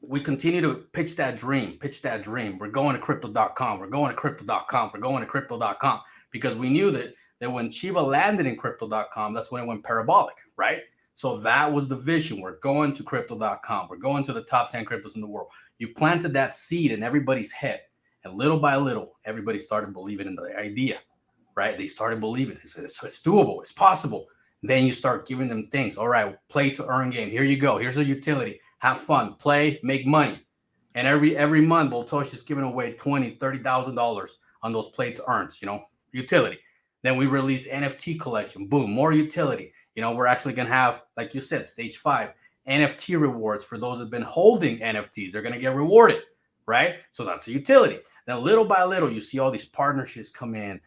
we continue to pitch that dream. We're going to crypto.com. We're going to crypto.com. We're going to crypto.com because we knew that when Shiba landed in crypto.com, that's when it went parabolic, right? So that was the vision. We're going to crypto.com. We're going to the top 10 cryptos in the world. You planted that seed in everybody's head. And little by little, everybody started believing in the idea, right? They started believing it's doable. It's possible. Then you start giving them things. All right, play to earn game. Here you go. Here's a utility. Have fun. Play, make money. And every month, Voltosh is giving away $20,000, $30,000 on those play to earns, utility. Then we release NFT collection. Boom, more utility. We're actually going to have, like you said, stage 5 NFT rewards for those who've been holding NFTs. They're going to get rewarded, right? So that's a utility. Then little by little, you see all these partnerships come in.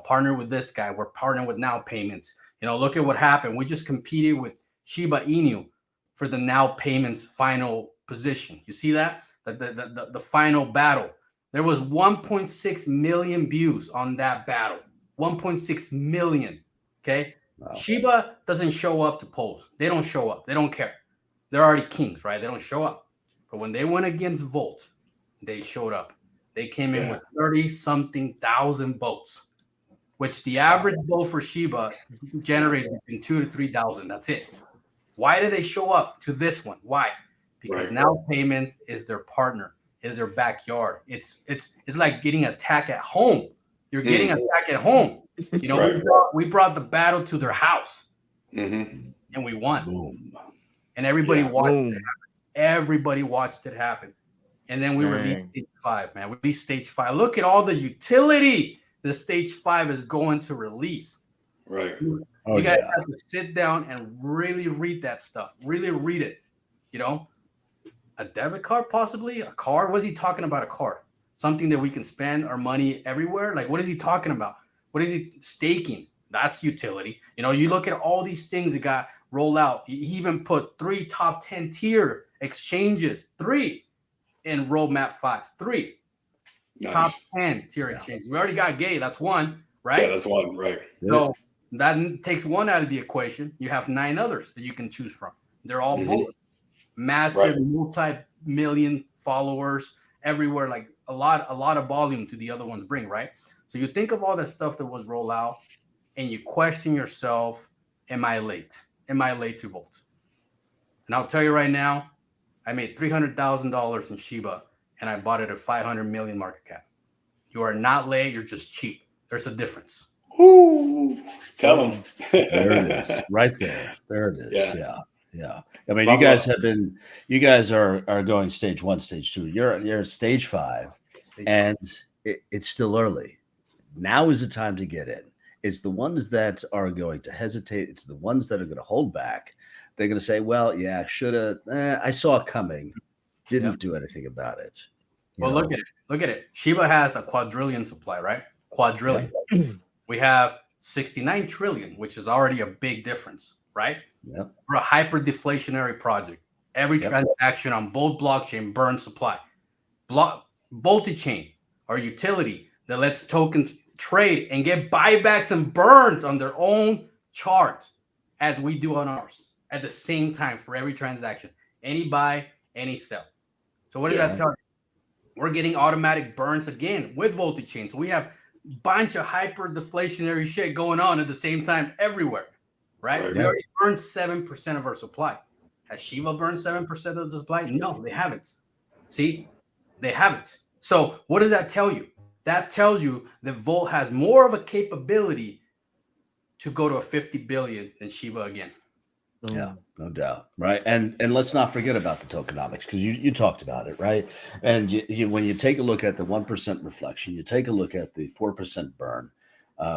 Partner with this guy. We're partnering with Now Payments. Look at what happened. We just competed with Shiba Inu for the Now Payments final position. You see that? The final battle. There was 1.6 million views on that battle. 1.6 million. Okay. Wow. Shiba doesn't show up to polls. They don't show up. They don't care. They're already kings, right? They don't show up. But when they went against Volt, they showed up. They came in with 30-something thousand votes, which the average vote for Shiba generated between 2,000 to 3,000. That's it. Why do they show up to this one? Why? Because Now Payments is their partner, is their backyard. It's like getting attacked at home. You're getting attacked at home. We brought the battle to their house, and we won. Boom. And everybody watched it happen. Everybody watched it happen. And then we released stage 5, man. We released stage 5. Look at all the utility the stage 5 is going to release.
Right.
You guys have to sit down and really read that stuff. Really read it. A debit card, possibly a card. What is he talking about? A card, something that we can spend our money everywhere. Like, what is he talking about? What is he staking? That's utility. You look at all these things that got rolled out. He even put 3 top 10 tier exchanges, 3 in roadmap 5, 3 top 10 tier exchanges. We already got Gay. That's 1, right?
Yeah, that's 1, right.
So that takes 1 out of the equation. You have 9 others that you can choose from. They're all bullet. Massive, multi-million followers everywhere, like a lot of volume to the other ones bring, right? So you think of all that stuff that was rolled out and you question yourself, am I late? Am I late to Volt? And I'll tell you right now, I made $300,000 in Shiba and I bought it at 500 million market cap. You are not late, you're just cheap. There's a difference.
Ooh, tell them.
There it is, right there. There it is. Yeah. I mean, you guys are going stage 1, stage 2. You're stage 5, and it's still early. Now is the time to get in. It's the ones that are going to hesitate. It's the ones that are going to hold back. They're going to say, well, yeah, should have. I saw it coming. Didn't do anything about it.
Look at it. Look at it. Shiba has a quadrillion supply, right? Quadrillion. Yeah. We have 69 trillion, which is already a big difference, right?
Yep.
We're a hyper deflationary project. Every transaction on both blockchain burns supply. Multi-chain, our utility that lets tokens trade and get buybacks and burns on their own chart as we do on ours at the same time for every transaction. Any buy, any sell. So what does that tell you? We're getting automatic burns again with multi-chain. So we have a bunch of hyper deflationary shit going on at the same time everywhere. Right? We already burned 7% of our supply. Has Shiba burned 7% of the supply? No, they haven't. See, they haven't. So what does that tell you? That tells you that Volt has more of a capability to go to a 50 billion than Shiba again.
Yeah, no doubt. Right. And let's not forget about the tokenomics, because you talked about it, right? And when you take a look at the 1% reflection, you take a look at the 4% burn,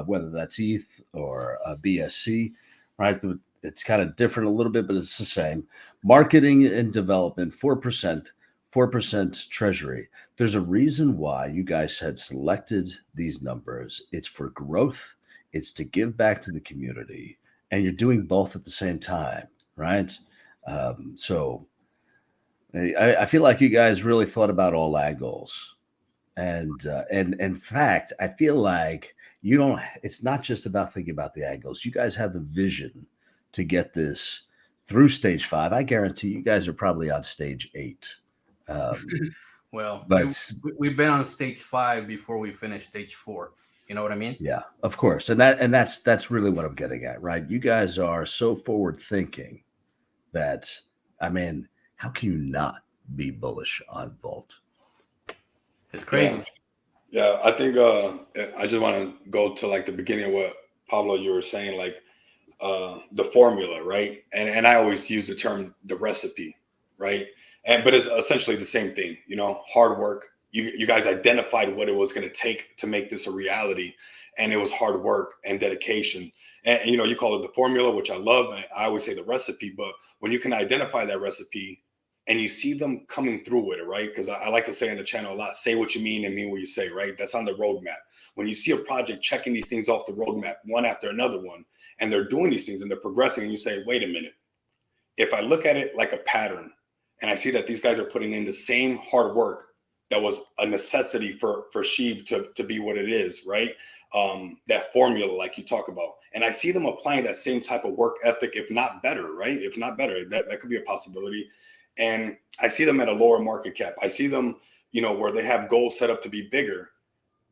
whether that's ETH or BSC, right? It's kind of different a little bit, but it's the same. Marketing and development, 4% treasury. There's a reason why you guys had selected these numbers. It's for growth. It's to give back to the community. And you're doing both at the same time, right? So I feel like you guys really thought about all angles, and in fact, I feel like you don't. It's not just about thinking about the angles. You guys have the vision to get this through stage 5. I guarantee you guys are probably on stage 8.
Well,
But
we've been on stage 5 before we finished stage 4. You know what I mean?
yeah, of course, and that's really what I'm getting at, right? You guys are so forward thinking that, I mean, how can you not be bullish on Volt?
It's crazy.
Yeah, I think I just want to go to like the beginning of what Pablo you were saying, like the formula, right? And I always use the term the recipe, right? But it's essentially the same thing, you know, hard work. You guys identified what it was going to take to make this a reality, and it was hard work and dedication. And you know, you call it the formula, which I love. I always say the recipe, but when you can identify that recipe and you see them coming through with it, right? Because I like to say on the channel a lot, say what you mean and mean what you say, right? That's on the roadmap. When you see a project checking these things off the roadmap, one after another one, and they're doing these things and they're progressing, and you say, wait a minute, if I look at it like a pattern and I see that these guys are putting in the same hard work that was a necessity for Shib to be what it is, right? That formula, like you talk about. And I see them applying that same type of work ethic, if not better, right? If not better, that could be a possibility. And I see them at a lower market cap. I see them, you know, where they have goals set up to be bigger.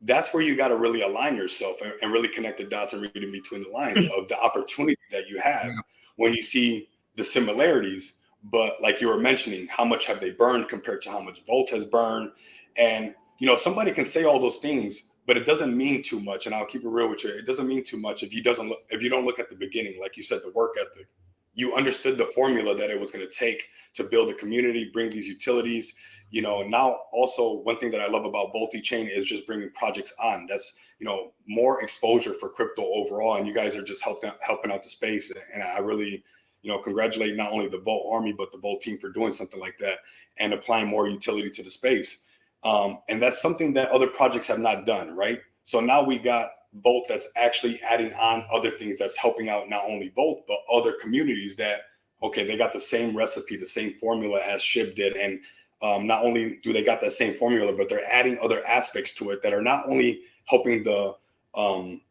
That's where you got to really align yourself and really connect the dots and read in between the lines of the opportunity that you have when you see the similarities. But like you were mentioning, how much have they burned compared to how much Volt has burned? And, you know, somebody can say all those things, but it doesn't mean too much. And I'll keep it real with you. It doesn't mean too much if you don't look at the beginning, like you said, the work ethic. You understood the formula that it was going to take to build a community, bring these utilities. You know, now also one thing that I love about Chain is just bringing projects on. That's, you know, more exposure for crypto overall. And you guys are just helping out the space. And I really, you know, congratulate not only the Volt Army, but the Volt team for doing something like that and applying more utility to the space. And that's something that other projects have not done, right? So now we got Volt that's actually adding on other things that's helping out not only Volt, but other communities that, okay, they got the same recipe, the same formula as Shib did. And not only do they got that same formula, but they're adding other aspects to it that are not only helping the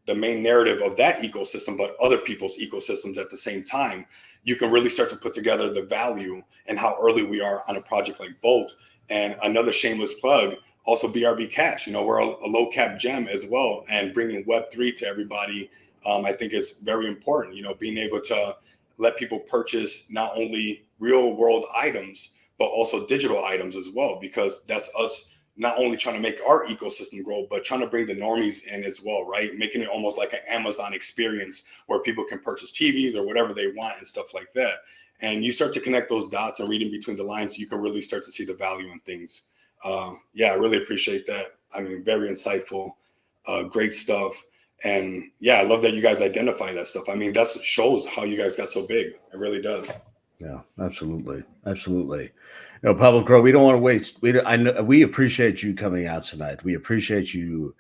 main narrative of that ecosystem, but other people's ecosystems at the same time. You can really start to put together the value and how early we are on a project like Volt. And another shameless plug, also BRB Cash. You know, we're a low cap gem as well, and bringing Web3 to everybody, I think is very important. You know, being able to let people purchase not only real world items, but also digital items as well, because that's us not only trying to make our ecosystem grow, but trying to bring the normies in as well, right? Making it almost like an Amazon experience where people can purchase TVs or whatever they want and stuff like that. And you start to connect those dots and reading between the lines, you can really start to see the value in things. Yeah, I really appreciate that. I mean, very insightful, great stuff. And yeah, I love that you guys identify that stuff. I mean, that shows how you guys got so big. It really does.
Yeah, absolutely. Absolutely. You know, Pablo Crow, we don't want to waste. I know we appreciate you coming out tonight. We appreciate you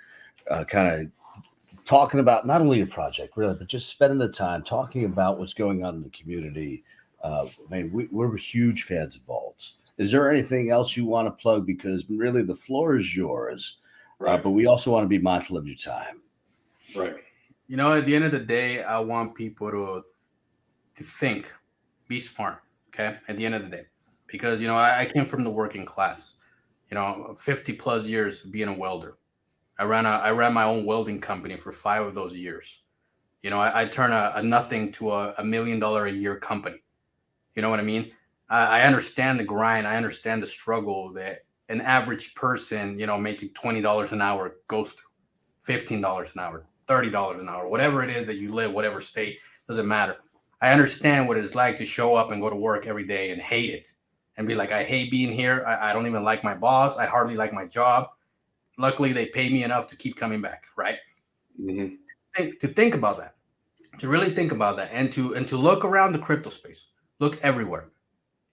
kind of talking about not only your project, really, but just spending the time talking about what's going on in the community. I mean, we're huge fans of Vaults. Is there anything else you want to plug? Because really the floor is yours,
Right.
But we also want to be mindful of your time.
Right.
You know, at the end of the day, I want people to think, be smart, okay? At the end of the day. Because, you know, I came from the working class, you know, 50 plus years being a welder. I ran my own welding company for 5 of those years. You know, I turn a nothing to a $1 million a year company. You know what I mean? I understand the grind. I understand the struggle that an average person, you know, making $20 an hour goes through, $15 an hour, $30 an hour, whatever it is that you live, whatever state, doesn't matter. I understand what it's like to show up and go to work every day and hate it and be like, I hate being here. I don't even like my boss. I hardly like my job. Luckily, they pay me enough to keep coming back, right?
Mm-hmm.
To think about that, to really think about that, and to look around the crypto space, look everywhere,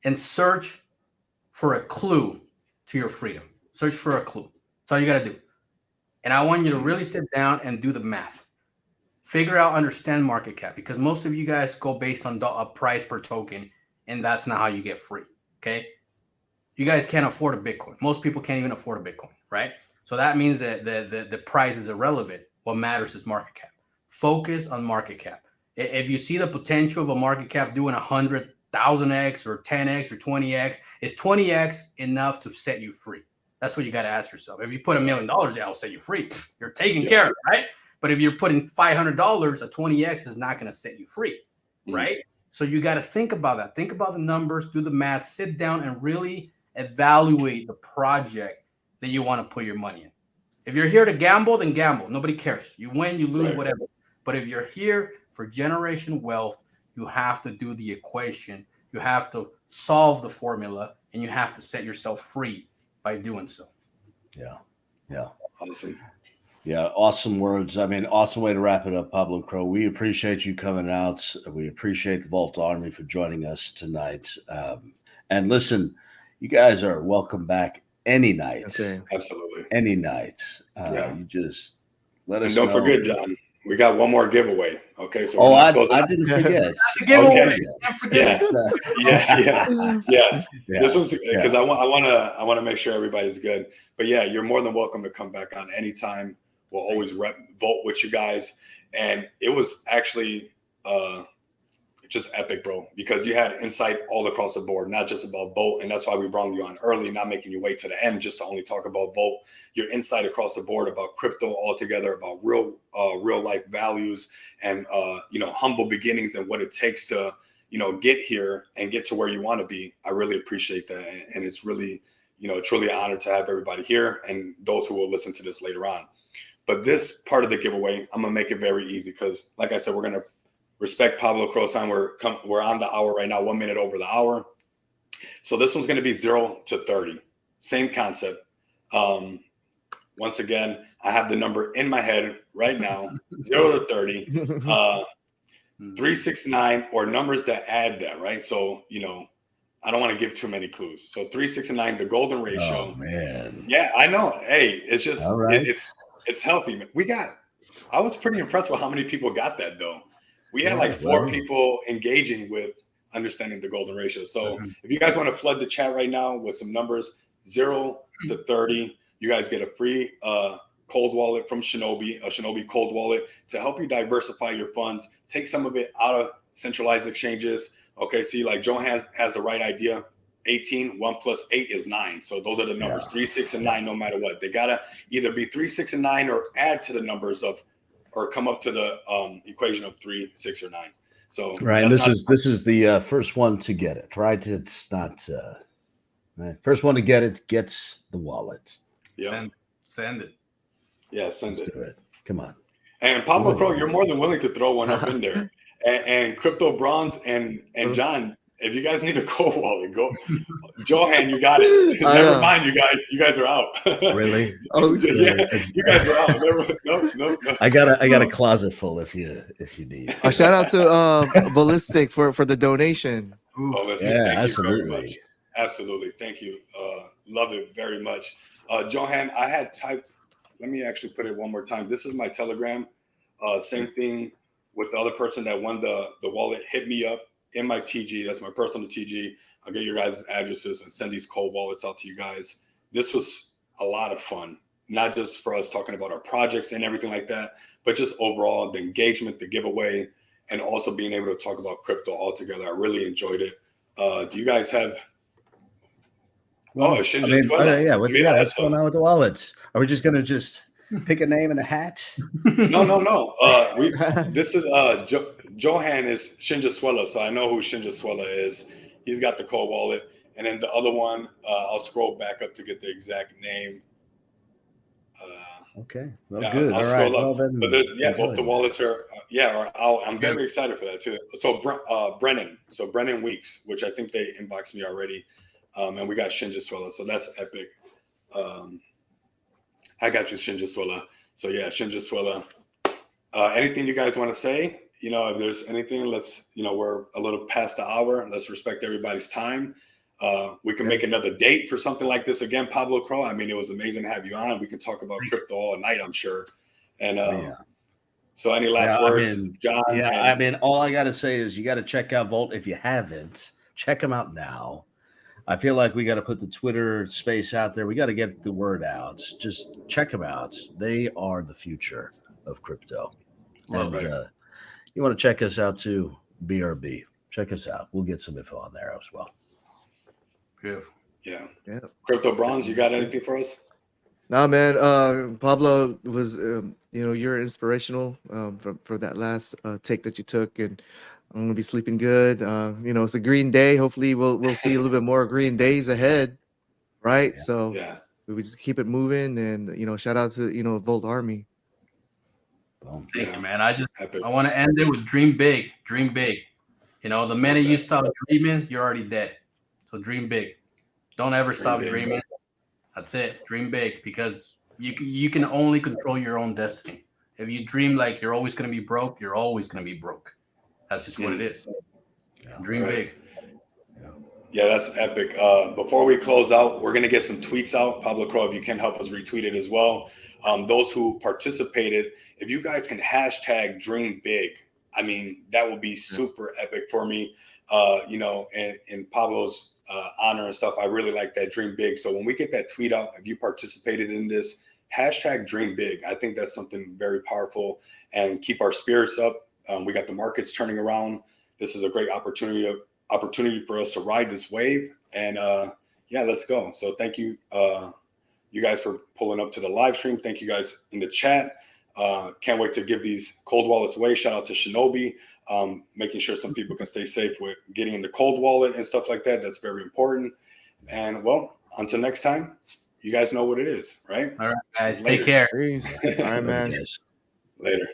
and search for a clue to your freedom. Search for a clue. That's all you got to do. And I want you to really sit down and do the math. Figure out, understand market cap, because most of you guys go based on a price per token, and that's not how you get free. Okay. you guys can't afford a Bitcoin. Most people can't even afford a Bitcoin, right? So that means that the price is irrelevant. What matters is market cap. Focus on market cap. If you see the potential of a market cap doing 100,000x or 10x or 20x, is 20x enough to set you free? That's what you got to ask yourself. If you put $1 million, I'll set you free. You're taken care of, right? But if you're putting $500, a 20x is not going to set you free, right? So you got to think about that. Think about the numbers, do the math, sit down and really evaluate the project that you want to put your money in. If you're here to gamble, then gamble. Nobody cares. You win, you lose, whatever. But if you're here for generational wealth, you have to do the equation. You have to solve the formula, and you have to set yourself free by doing so.
Yeah.
Awesome.
Yeah, awesome words. I mean, awesome way to wrap it up, Pablo Crow. We appreciate you coming out. We appreciate the Vault Army for joining us tonight. And listen, you guys are welcome back any night.
Okay.
Absolutely.
Any night. You just let us know.
And don't forget, John, we got one more giveaway. Okay. So
I didn't forget.
Okay.
Yeah.
This was because I want to make sure everybody's good. But yeah, you're more than welcome to come back on anytime. We'll always vote with you guys. And it was actually just epic, bro, because you had insight all across the board, not just about Volt. And that's why we brought you on early, not making you wait to the end just to only talk about Volt. Your insight across the board about crypto altogether, about real life values and, humble beginnings and what it takes to, get here and get to where you want to be. I really appreciate that. And it's really, truly an honor to have everybody here and those who will listen to this later on. But this part of the giveaway, I'm going to make it very easy because, like I said, we're going to respect Pablo Crow's time. We're on the hour right now, 1 minute over the hour. So this one's going to be 0 to 30. Same concept. Once again, I have the number in my head right now, 0 to 30, 369 or numbers that add that, right? So, I don't want to give too many clues. So 369, the golden ratio.
Oh, man.
Yeah, I know. Hey, it's just,
all right.
It's healthy. I was pretty impressed with how many people got that though. We had like 4 people engaging with understanding the golden ratio. So if you guys want to flood the chat right now with some numbers, 0 to 30, you guys get a free cold wallet from Shinobi, a Shinobi cold wallet to help you diversify your funds, take some of it out of centralized exchanges. Okay, see, like Joe has the right idea. 18, 1 plus 8 is 9. So those are the numbers, 3, 6, and 9, no matter what. They gotta either be 3, 6, and 9 or add to the numbers of, or come up to the equation of 3, 6, or 9. So
right, this is the first one to get it, right? It's not right. First one to get it gets the wallet.
Yeah,
Send it.
Yeah, send
Let's
it.
do it. Come on.
And Pablo Crow, you're more than willing to throw one up in there. And Crypto Bronze and John, if you guys need a cold wallet, go. Johan, you got it. Never mind, you guys. You guys are out.
Really?
Yeah, you guys are out. No.
I got a closet full if you need.
A shout out to Ballistic for the donation.
Ballistic,
yeah,
thank
absolutely.
you very much. Absolutely, thank you. Love it very much. Johan, I had typed. Let me actually put it one more time. This is my Telegram. Same thing with the other person that won the wallet. Hit me up in my TG. That's my personal TG. I'll get your guys' addresses and send these cold wallets out to you guys. This was a lot of fun, not just for us talking about our projects and everything like that, but just overall the engagement, the giveaway, and also being able to talk about crypto all together. I really enjoyed it. Do you guys have?
What's going on with the wallets? Are we just gonna pick a name and a hat?
No. This is Johan is Shinjaswella, so I know who Shinjaswella is. He's got the cold wallet, and then the other one, I'll scroll back up to get the exact name.
Okay, well, good.
I'll scroll up. But both the wallets are. I'm very excited for that too. So Brennan, Brennan Weeks, which I think they inboxed me already, and we got Shinjaswella, so that's epic. I got you, Shinjaswella. So yeah, Shinjaswella. Anything you guys want to say? If there's anything, let's, we're a little past the hour. Let's respect everybody's time. We can make another date for something like this again, Pablo Crow. I mean, it was amazing to have you on. We can talk about crypto all night, I'm sure. And so any last words, John?
Yeah, all I got to say is you got to check out Volt if you haven't. Check them out now. I feel like we got to put the Twitter space out there. We got to get the word out. Just check them out. They are the future of crypto.
Love
And
it.
you want to check us out too, BRB. Check us out. We'll get some info on there as well.
Beautiful.
Yeah.
Yeah.
Crypto Bronze, you got anything for us?
Nah, man. Pablo was, you're inspirational for that last take that you took, and I'm gonna be sleeping good. It's a green day. Hopefully, we'll see a little bit more green days ahead, right?
Yeah.
So
Yeah.
we just keep it moving, and shout out to Volt Army.
Boom.
Thank
Yeah.
you, man. I
Epic.
want to end it with dream big. Dream big. The minute you stop dreaming, you're already dead. So dream big. Don't ever stop
big.
dreaming. That's it. Dream big, because you can only control your own destiny. If you dream like you're always going to be broke, you're always going to be broke. That's just what it is.
Yeah.
Dream
Right.
big.
Yeah, that's epic. Before we close out, we're going to get some tweets out. Pablo Crow, if you can help us retweet it as well. Those who participated, if you guys can hashtag dream big, I mean, that would be super epic for me. In Pablo's honor and stuff, I really like that dream big. So when we get that tweet out, if you participated in this, hashtag dream big. I think that's something very powerful, and keep our spirits up. We got the markets turning around. This is a great opportunity for us to ride this wave, and let's go. So thank you, you guys, for pulling up to the live stream. Thank you guys in the chat. Can't wait to give these cold wallets away. Shout out to Shinobi, making sure some people can stay safe with getting in the cold wallet and stuff like that. That's very important. And well, until next time, you guys know what it is, right?
All right, guys.
Later.
Take care.
Peace. All right, man.
Guys.
Later.